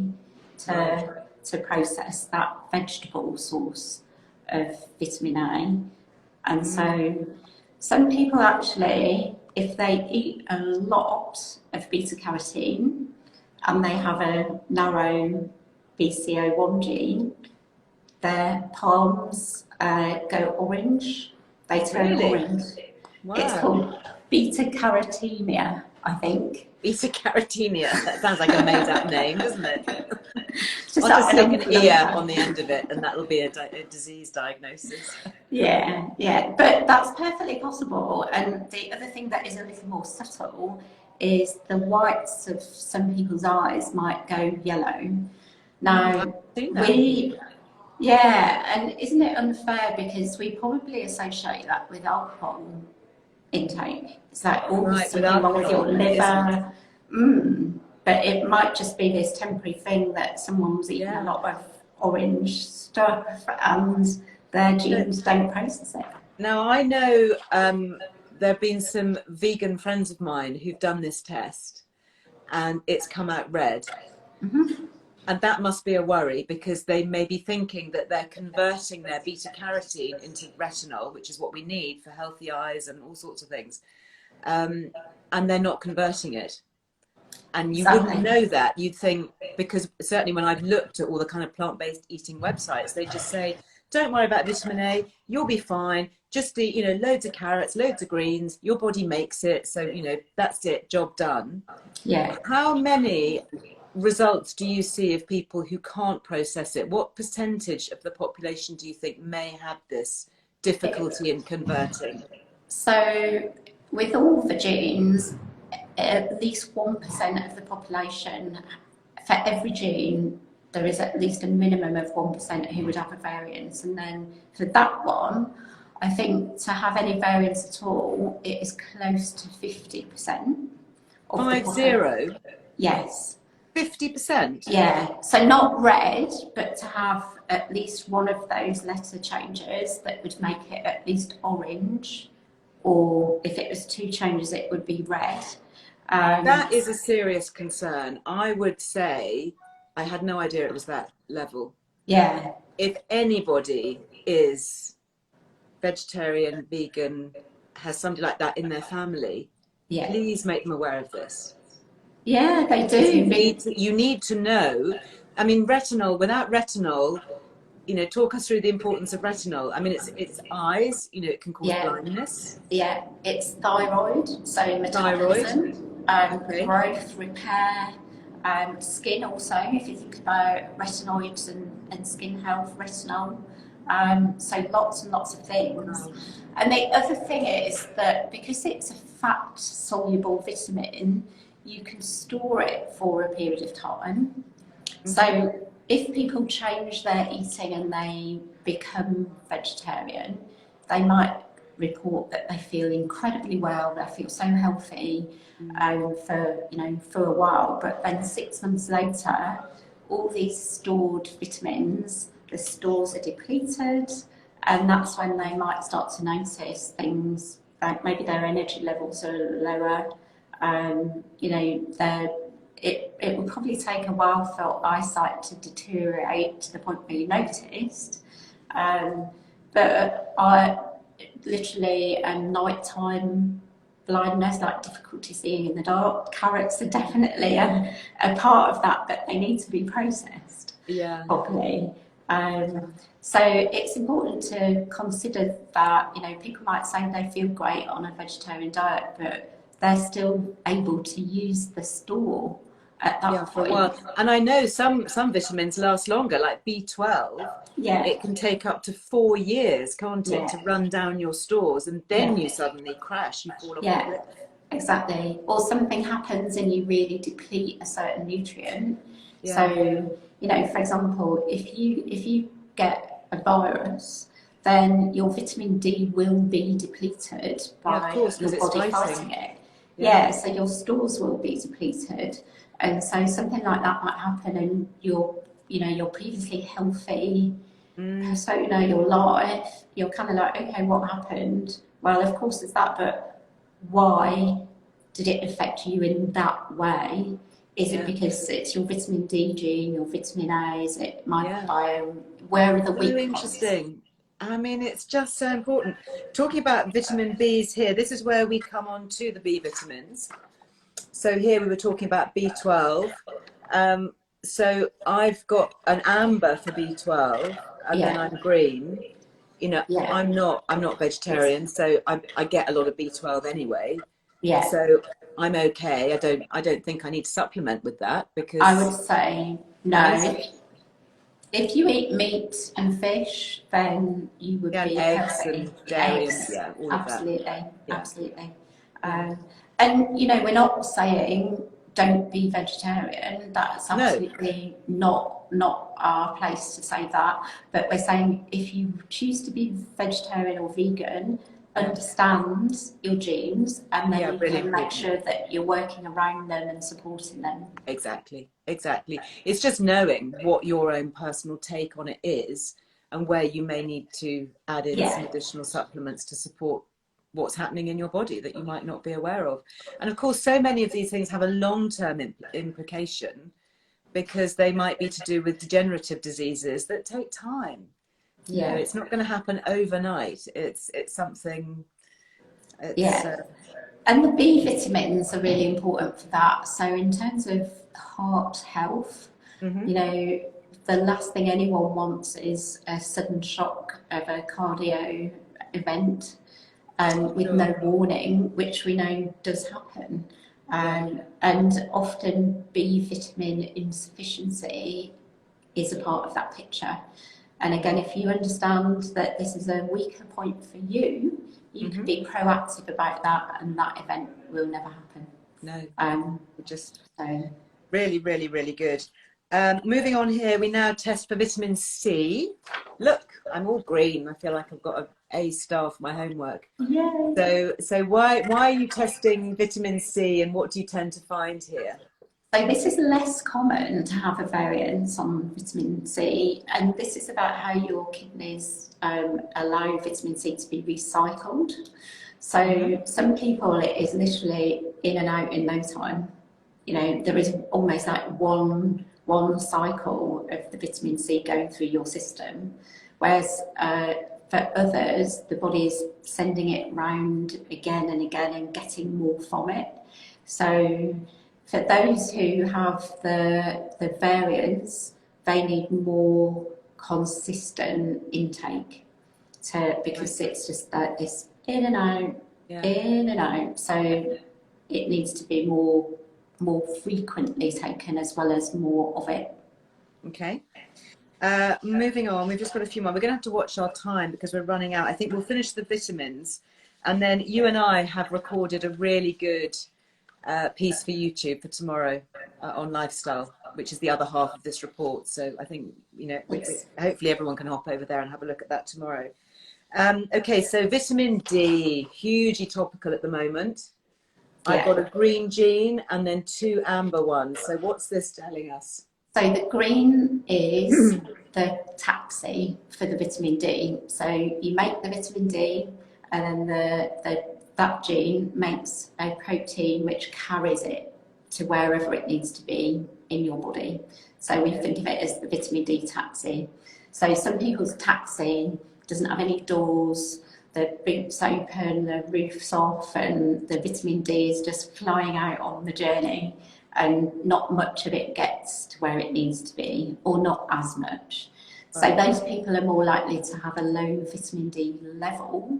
to process that vegetable source of vitamin A. And so some people actually, if they eat a lot of beta carotene and they have a narrow BCO1 gene, their palms go orange. They turn orange. Wow. It's called beta carotemia, I think. Beta carotemia. That sounds like a made-up name, doesn't it? Just I'll just stick an number. ear on the end of it, and that'll be a disease diagnosis. Yeah, but that's perfectly possible. And the other thing that is a little more subtle is the whites of some people's eyes might go yellow. Now, and isn't it unfair, because we probably associate that with alcohol intake? It's like, something wrong with your liver. But it might just be this temporary thing that someone's eating a lot of orange stuff and their genes don't process it. Now, I know there have been some vegan friends of mine who've done this test and it's come out red. And that must be a worry, because they may be thinking that they're converting their beta carotene into retinol, which is what we need for healthy eyes and all sorts of things. And they're not converting it. And you wouldn't know that. You'd think, because certainly when I've looked at all the kind of plant-based eating websites, they just say, don't worry about vitamin A, you'll be fine. Just eat, loads of carrots, loads of greens, your body makes it. So, that's it, job done. Yeah. How many results do you see of people who can't process it? What percentage of the population do you think may have this difficulty in converting? So with all the genes, at least 1% of the population, for every gene, there is at least a minimum of 1% who would have a variance. And then for that one, I think to have any variance at all, it is close to 50%. 50? Yes. 50%? Yeah, so not red, but to have at least one of those letter changes that would make it at least orange, or if it was two changes, it would be red. That is a serious concern. I would say, I had no idea it was that level. Yeah. If anybody is vegetarian, vegan, has somebody like that in their family, please make them aware of this. Yeah, they do. You need to know. I mean, retinol, without retinol, talk us through the importance of retinol. I mean, it's eyes, it can cause blindness. Yeah, it's thyroid, so metabolism, growth, repair, skin also, if you think about retinoids and skin health, retinol. So lots and lots of things. And the other thing is that because it's a fat-soluble vitamin, you can store it for a period of time. So if people change their eating and they become vegetarian, they might report that they feel incredibly well, they feel so healthy for a while, but then 6 months later, all these stored vitamins, the stores are depleted, and that's when they might start to notice things like maybe their energy levels are lower. It will probably take a while for eyesight to deteriorate to the point where you noticed. But I literally nighttime blindness, like difficulty seeing in the dark. Carrots are definitely a part of that, but they need to be processed properly. So it's important to consider that, you know, people might say they feel great on a vegetarian diet, but they're still able to use the store at that for point. a while. And I know some vitamins last longer, like B12. Yeah. It can take up to 4 years, can't it, to run down your stores, and then you suddenly crash, you fall off a cliff. Exactly. Or something happens and you really deplete a certain nutrient. So, you know, for example, if you get a virus, then your vitamin D will be depleted by your body fighting it. So your stores will be depleted, and so something like that might happen, and you're previously healthy, so you know your life, you're kind of like, okay, what happened? Well, of course it's that, but why did it affect you in that way? Is it because it's your vitamin D gene, your vitamin A? Is it microbiome? Where are the weak points? Interesting. I mean, it's just so important. Talking about vitamin Bs here, this is where we come on to the B vitamins. So here we were talking about B12. So I've got an amber for B12, and then I'm green. You know, I'm not vegetarian, so I get a lot of B12 anyway. So I'm okay. I don't think I need to supplement with that, because I would say no. If you eat meat and fish, then you would be eggs and dairy, and all absolutely, of that. Absolutely. And you know, we're not saying don't be vegetarian. That's absolutely not our place to say that. But we're saying if you choose to be vegetarian or vegan, understand your genes, and then you can make sure that you're working around them and supporting them. Exactly. It's just knowing what your own personal take on it is, and where you may need to add in some additional supplements to support what's happening in your body that you might not be aware of. And of course, so many of these things have a long-term implication, because they might be to do with degenerative diseases that take time. You know, it's not going to happen overnight. It's something. And the B vitamins are really important for that. So in terms of heart health, you know, the last thing anyone wants is a sudden shock of a cardio event with no warning, which we know does happen. And often B vitamin insufficiency is a part of that picture. And again, if you understand that this is a weaker point for you, you can be proactive about that, and that event will never happen. Really, really, really good. Moving on here, we now test for vitamin C. Look, I'm all green. I feel like I've got an A star for my homework. So why are you testing vitamin C, and what do you tend to find here? So this is less common to have a variance on vitamin C, and this is about how your kidneys allow vitamin C to be recycled. So some people, it is literally in and out in no time. You know, there is almost like one cycle of the vitamin C going through your system, whereas for others, the body is sending it round again and again and getting more from it. So for those who have the variance, they need more consistent intake because it's just that this in and out. So it needs to be more frequently taken, as well as more of it. Okay. Moving on, we've just got a few more. We're going to have to watch our time because we're running out. I think we'll finish the vitamins, and then you and I have recorded a really good piece for YouTube for tomorrow on lifestyle, which is the other half of this report. So I think, you know, hopefully everyone can hop over there and have a look at that tomorrow. Okay, so vitamin D, hugely topical at the moment. I've got a green gene and then 2 amber ones. So what's this telling us? So the green is the taxi for the vitamin D. So you make the vitamin D, and then that gene makes a protein which carries it to wherever it needs to be in your body. So we think of it as the vitamin D taxi. So some people's taxi doesn't have any doors, the boots open, the roof's off, and the vitamin D is just flying out on the journey, and not much of it gets to where it needs to be, or not as much. So Right. those people are more likely to have a low vitamin D level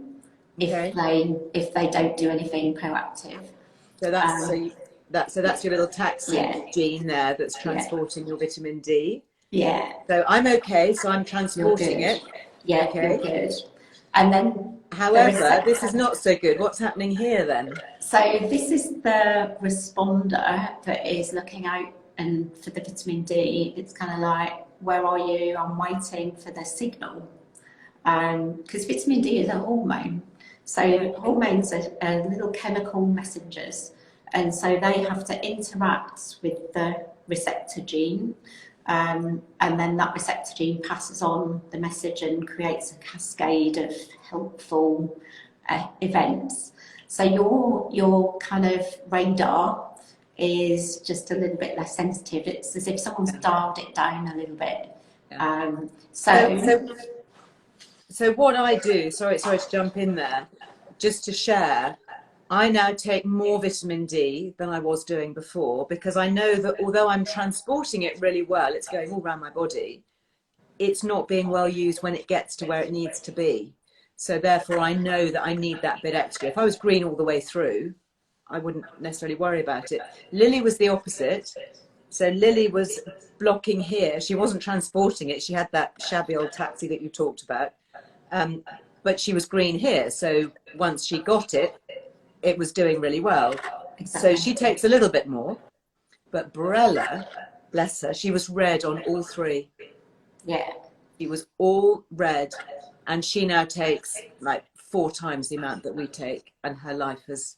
if they don't do anything proactive. So that's your little taxi gene there that's transporting your vitamin D. Yeah. So I'm okay, so I'm transporting it. Yeah, okay. You're good. And then, however, this is not so good. What's happening here then? So this is the responder that is looking out and for the vitamin D. It's kind of like, where are you? I'm waiting for the signal. Because vitamin D is a hormone. So hormones are little chemical messengers. And so they have to interact with the receptor gene. And then that receptor gene passes on the message and creates a cascade of helpful events. So your kind of radar is just a little bit less sensitive. It's as if someone's dialed it down a little bit. Yeah. So what I do, sorry to jump in there, just to share, I now take more vitamin D than I was doing before, because I know that although I'm transporting it really well, it's going all around my body, it's not being well used when it gets to where it needs to be. So therefore I know that I need that bit extra. If I was green all the way through, I wouldn't necessarily worry about it. Lily was the opposite. So Lily was blocking here. She wasn't transporting it. She had that shabby old taxi that you talked about. But she was green here. So once she got it, it was doing really well. Exactly. So she takes a little bit more. But Brella, bless her, she was red on all three. Yeah. She was all red. And she now takes like 4 times the amount that we take. And her life is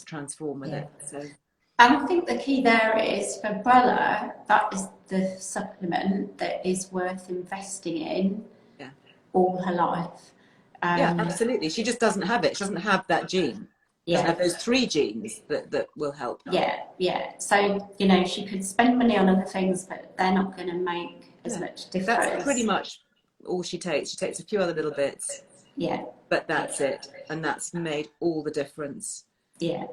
transformed with it. So. And I think the key there is for Brella, that is the supplement that is worth investing in all her life. Yeah, absolutely. She just doesn't have it. She doesn't have that gene. She doesn't have those 3 genes that will help her. Yeah. So, she could spend money on other things, but they're not going to make as much difference. That's pretty much all she takes. She takes a few other little bits. Yeah. But that's it. And that's made all the difference. Yeah.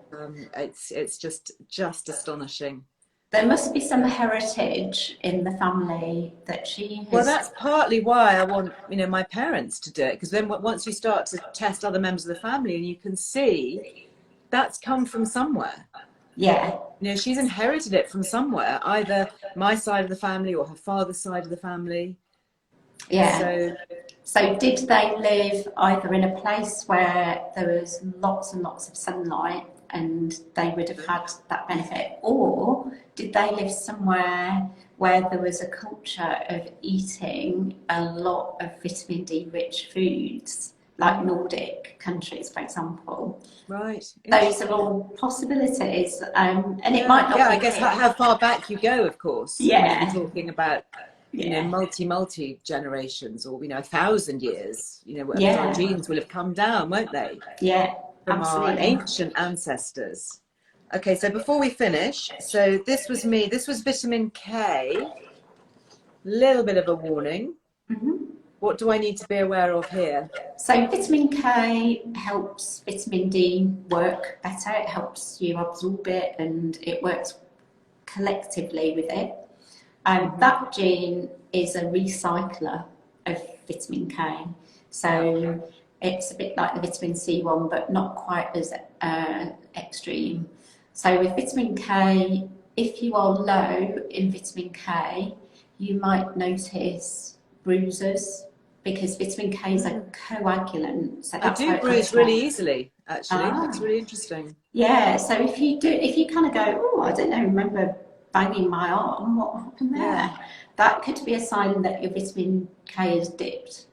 It's just astonishing. There must be some heritage in the family that she has. Well, that's partly why I want, my parents to do it, because then once you start to test other members of the family, and you can see that's come from somewhere. Yeah. She's inherited it from somewhere, either my side of the family or her father's side of the family. Yeah. So did they live either in a place where there was lots and lots of sunlight and they would have had that benefit, or did they live somewhere where there was a culture of eating a lot of vitamin D rich foods, like Nordic countries, for example? Right. Those are all possibilities, and it might not be. I guess how far back you go, of course. Yeah. We're talking about multi generations, or 1,000 years. Our genes will have come down, won't they? Yeah. From Absolutely. our ancient ancestors. Okay, so before we finish, so this was vitamin K. Little bit of a warning. Mm-hmm. What do I need to be aware of here? So vitamin K helps vitamin D work better. It helps you absorb it, and it works collectively with it. That gene is a recycler of vitamin K. So it's a bit like the vitamin C one, but not quite as extreme. So with vitamin K, if you are low in vitamin K, you might notice bruises, because vitamin K is a coagulant. So that's I do bruise really easily, actually. That's really interesting. Yeah, so if you kind of go, oh, I don't know, remember banging my arm, what happened there? Yeah. That could be a sign that your vitamin K has dipped.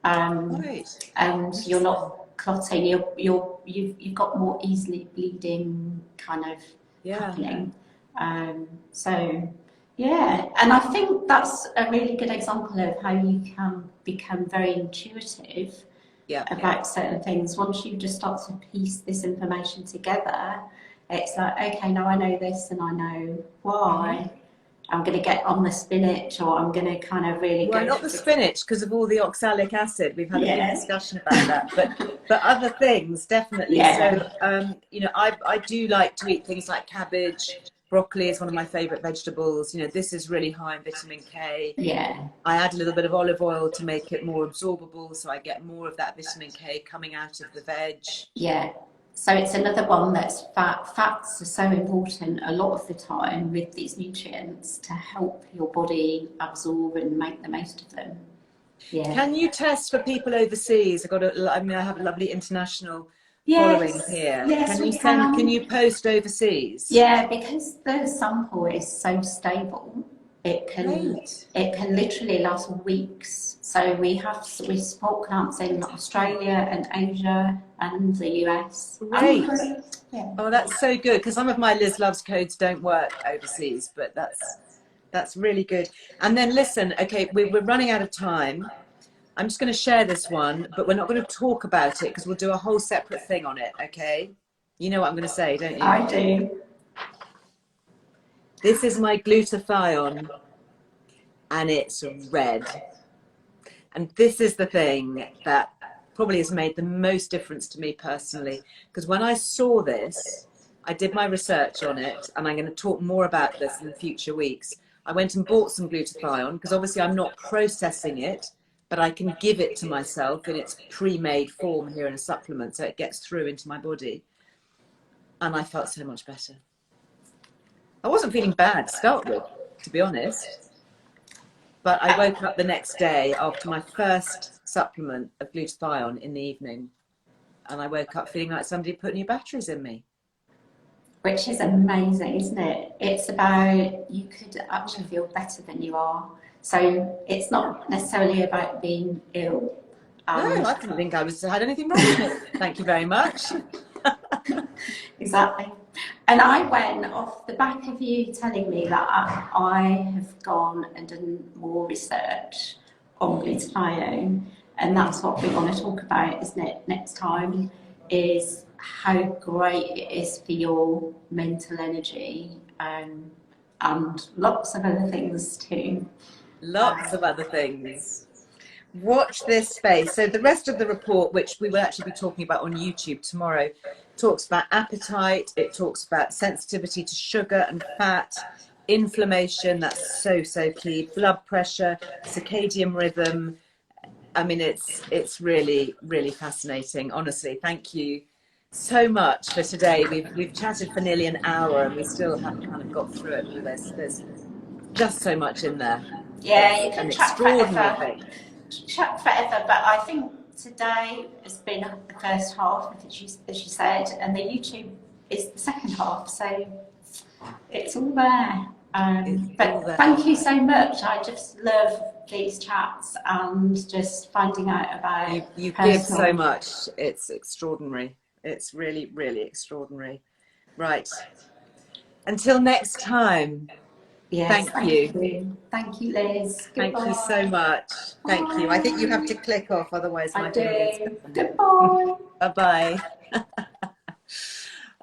Right. And you're not clotting, you've got more easily bleeding kind of happening. And I think that's a really good example of how you can become very intuitive about certain things. Once you just start to piece this information together, it's like, okay, now I know this and I know why. I'm going to get on the spinach, or I'm going to kind of really Well, go not for the spinach because of all the oxalic acid. We've had a big Yeah. discussion about that, but other things definitely. Yeah. So you know, I do like to eat things like cabbage. Broccoli is one of my favorite vegetables. You know, this is really high in vitamin K. Yeah. I add a little bit of olive oil to make it more absorbable, so I get more of that vitamin K coming out of the veg. Yeah. So it's another one that's fats are so important a lot of the time with these nutrients to help your body absorb and make the most of them. Yeah. Can you test for people overseas? I have a lovely international following Yes. here. Yes, Can you we can. Can you post overseas? Yeah, because the sample is so stable, it Great. can literally last weeks. So we support clients in Australia and Asia and the US. Great. Yeah. Oh, that's so good, because some of my Liz Loves codes don't work overseas, but that's really good. And then listen, okay, we're running out of time. I'm just going to share this one, but we're not going to talk about it because we'll do a whole separate thing on it, okay? You know what I'm going to say, don't you? I do. This is my glutathione, and it's red. And this is the thing that probably has made the most difference to me personally, because when I saw this, I did my research on it, and I'm going to talk more about this in the future weeks. I went and bought some glutathione because obviously I'm not processing it, but I can give it to myself in its pre-made form here in a supplement, so it gets through into my body. And I felt so much better. I wasn't feeling bad to start with, to be honest. But I woke up the next day after my first supplement of glutathione in the evening, and I woke up feeling like somebody put new batteries in me. Which is amazing, isn't it? It's about, you could actually feel better than you are. So it's not necessarily about being ill. No, I didn't think I had anything wrong with it. Thank you very much. Exactly. And I went off the back of you telling me that I have gone and done more research on glutathione, and that's what we want to talk about, isn't it, next time, is how great it is for your mental energy, and lots of other things too. Lots of other things. Watch this space. So the rest of the report, which we will actually be talking about on YouTube tomorrow, talks about appetite, it talks about sensitivity to sugar and fat, inflammation, that's so key, blood pressure, circadian rhythm. I mean, it's really fascinating, honestly. Thank you so much for today. We've chatted for nearly an hour and we still haven't kind of got through it. There's just so much in there. Yeah, you An can chat extraordinary forever. thing. Chat forever, but I think today has been the first half, as you said, and the YouTube is the second half, so it's all there. But thank you so much. I just love these chats and just finding out about you give so much. It's extraordinary. It's really extraordinary. Right. Until next time. Yes, Thank you. Thank you, Liz. Thank you so much. Thank you. I think you have to click off, otherwise my fingers. Goodbye. Bye-bye.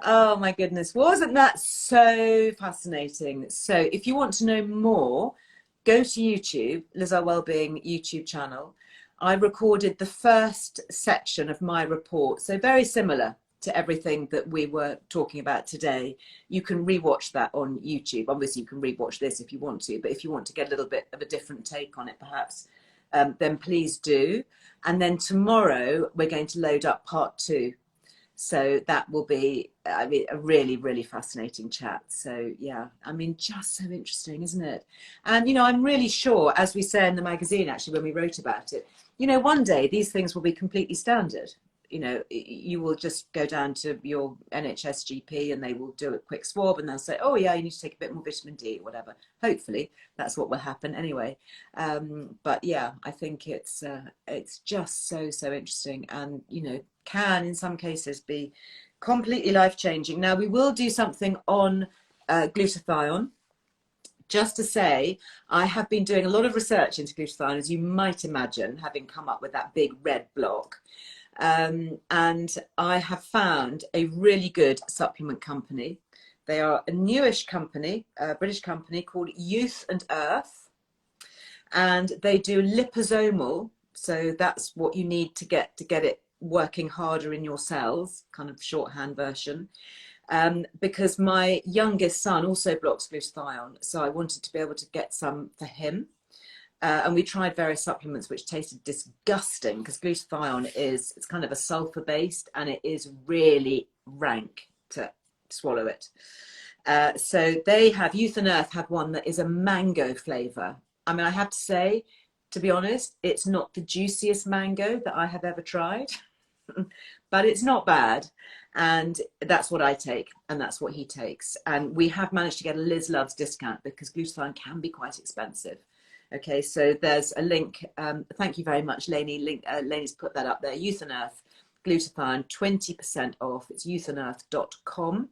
Oh my goodness, wasn't that so fascinating? So if you want to know more, go to YouTube, Earle Wellbeing YouTube channel. I recorded the first section of my report, so very similar to everything that we were talking about today. You can rewatch that on YouTube. Obviously you can rewatch this if you want to, but if you want to get a little bit of a different take on it perhaps, then please do. And then tomorrow we're going to load up part 2. So that will be, I mean, a really fascinating chat. So yeah, I mean, just so interesting, isn't it? And, you know, I'm really sure, as we say in the magazine, actually, when we wrote about it, you know, one day these things will be completely standard. You know, you will just go down to your NHS GP and they will do a quick swab and they'll say, oh yeah, you need to take a bit more vitamin D or whatever. Hopefully that's what will happen anyway. But yeah, I think it's just so interesting, and, you know, can in some cases be completely life-changing. Now we will do something on glutathione. Just to say, I have been doing a lot of research into glutathione, as you might imagine, having come up with that big red block. And I have found a really good supplement company They are a newish company, a British company called Youth and Earth, and they do liposomal. So that's what you need to get it working harder in your cells, kind of shorthand version. Because my youngest son also blocks glutathione, so I wanted to be able to get some for him. And we tried various supplements which tasted disgusting, because glutathione it's kind of a sulfur based, and it is really rank to swallow it. So they have, Youth and Earth have one that is a mango flavor. I mean, I have to say, to be honest, it's not the juiciest mango that I have ever tried, but it's not bad. And that's what I take, and that's what he takes. And we have managed to get a Liz Loves discount, because glutathione can be quite expensive. Okay, so there's a link. Thank you very much, Lainey. Lainey's put that up there. Youth and Earth, glutathione, 20% off. It's youthandearth.com.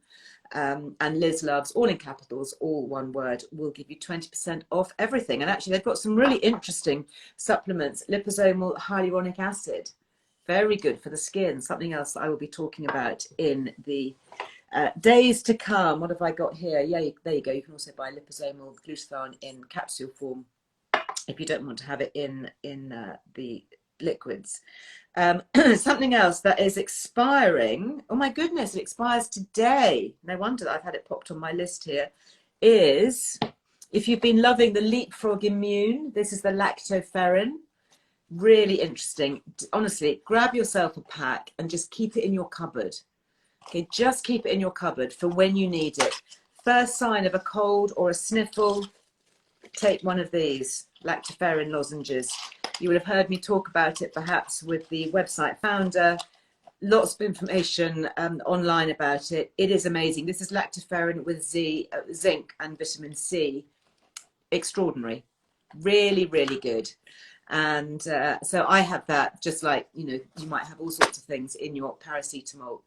And Liz Loves, all in capitals, all one word, will give you 20% off everything. And actually, they've got some really interesting supplements. Liposomal hyaluronic acid, very good for the skin. Something else that I will be talking about in the days to come. What have I got here? Yeah, there you go. You can also buy liposomal glutathione in capsule form if you don't want to have it in the liquids. Something else that is expiring, oh my goodness, it expires today, no wonder that I've had it popped on my list here, is, if you've been loving the Leapfrog Immune, this is the lactoferrin. Really interesting. Honestly, grab yourself a pack and just keep it in your cupboard. Okay, just keep it in your cupboard for when you need it. First sign of a cold or a sniffle, take one of these lactoferrin lozenges. You would have heard me talk about it perhaps with the website founder. Lots of information online about it. It is amazing. This is lactoferrin with zinc and vitamin C. Extraordinary. Really, really good. And so I have that, just like, you know, you might have all sorts of things in your paracetamol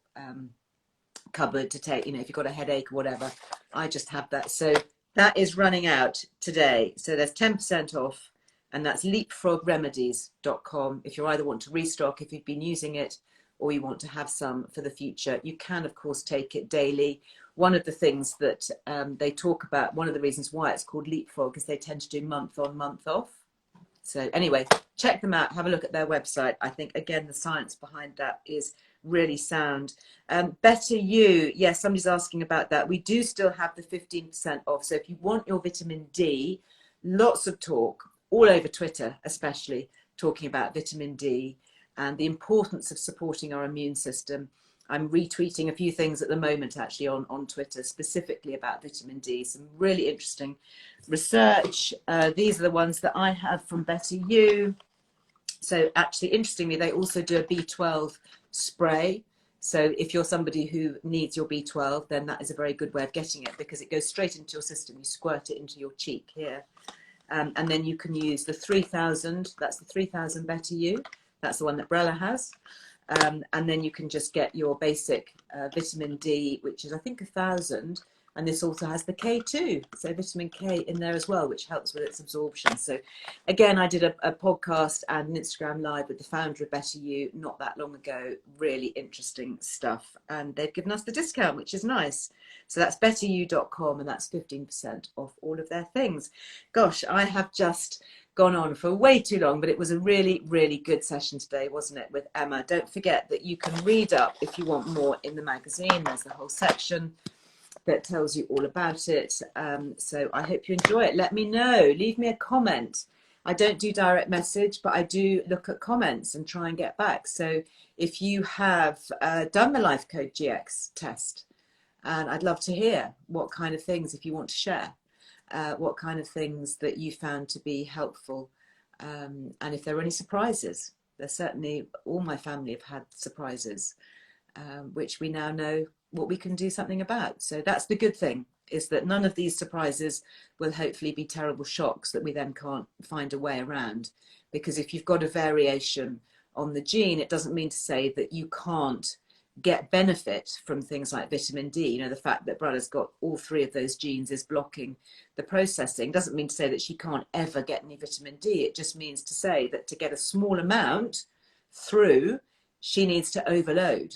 cupboard to take, you know, if you've got a headache or whatever. I just have that. So that is running out today. So there's 10% off, and that's leapfrogremedies.com. If you either want to restock, if you've been using it, or you want to have some for the future, you can, of course, take it daily. One of the things that they talk about, one of the reasons why it's called Leapfrog, is they tend to do month on, month off. So anyway, check them out, have a look at their website. I think, again, the science behind that is really sound. Better You, yes, somebody's asking about that. We do still have the 15% off. So if you want your vitamin D, lots of talk, all over Twitter especially, talking about vitamin D and the importance of supporting our immune system. I'm retweeting a few things at the moment, actually, on Twitter, specifically about vitamin D. Some really interesting research. These are the ones that I have from Better You. So actually, interestingly, they also do a B12 spray. So if you're somebody who needs your B12, then that is a very good way of getting it, because it goes straight into your system. You squirt it into your cheek here. And then you can use the 3000, that's the 3000 Better You. That's the one that Brella has. And then you can just get your basic vitamin D, which is, I think, 1000. And this also has the K2, so vitamin K in there as well, which helps with its absorption. So again, I did a podcast and an Instagram live with the founder of Better You not that long ago. Really interesting stuff. And they've given us the discount, which is nice. So that's betteryou.com, and that's 15% off all of their things. Gosh, I have just gone on for way too long, but it was a really, really good session today, wasn't it, with Emma? Don't forget that you can read up, if you want more, in the magazine. There's the whole section that tells you all about it. So I hope you enjoy it. Let me know. Leave me a comment. I don't do direct message, but I do look at comments and try and get back. So if you have done the Life Code GX test, and I'd love to hear what kind of things, if you want to share, what kind of things that you found to be helpful, and if there are any surprises. There's certainly, all my family have had surprises, which we now know what we can do something about. So that's the good thing, is that none of these surprises will hopefully be terrible shocks that we then can't find a way around. Because if you've got a variation on the gene, it doesn't mean to say that you can't get benefit from things like vitamin D. You know, the fact that Brella's got all three of those genes is blocking the processing doesn't mean to say that she can't ever get any vitamin D. It just means to say that to get a small amount through, she needs to overload.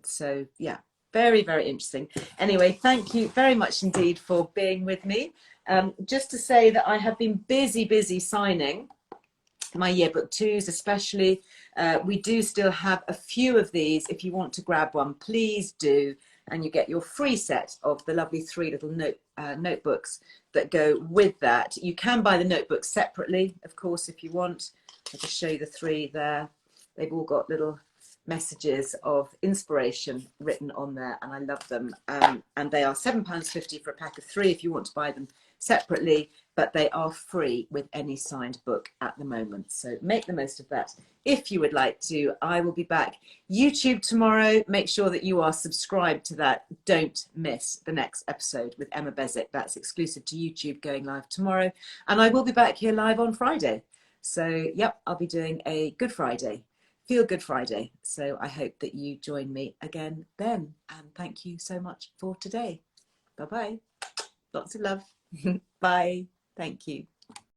So yeah, Very, very interesting. Anyway, thank you very much indeed for being with me. Just to say that I have been busy signing my yearbook twos, especially. We do still have a few of these. If you want to grab one, please do. And you get your free set of the lovely 3 little notebooks that go with that. You can buy the notebooks separately, of course, if you want. I'll just show you the 3 there. They've all got little messages of inspiration written on there, and I love them. And they are £7.50 for a pack of 3 if you want to buy them separately, but they are free with any signed book at the moment. So make the most of that if you would like to. I will be back YouTube tomorrow. Make sure that you are subscribed to that. Don't miss the next episode with Emma Beswick. That's exclusive to YouTube, going live tomorrow. And I will be back here live on Friday. So, yep, I'll be doing a Good Friday. Feel Good Friday. So I hope that you join me again then. And thank you so much for today. Bye-bye. Lots of love. Bye. Thank you.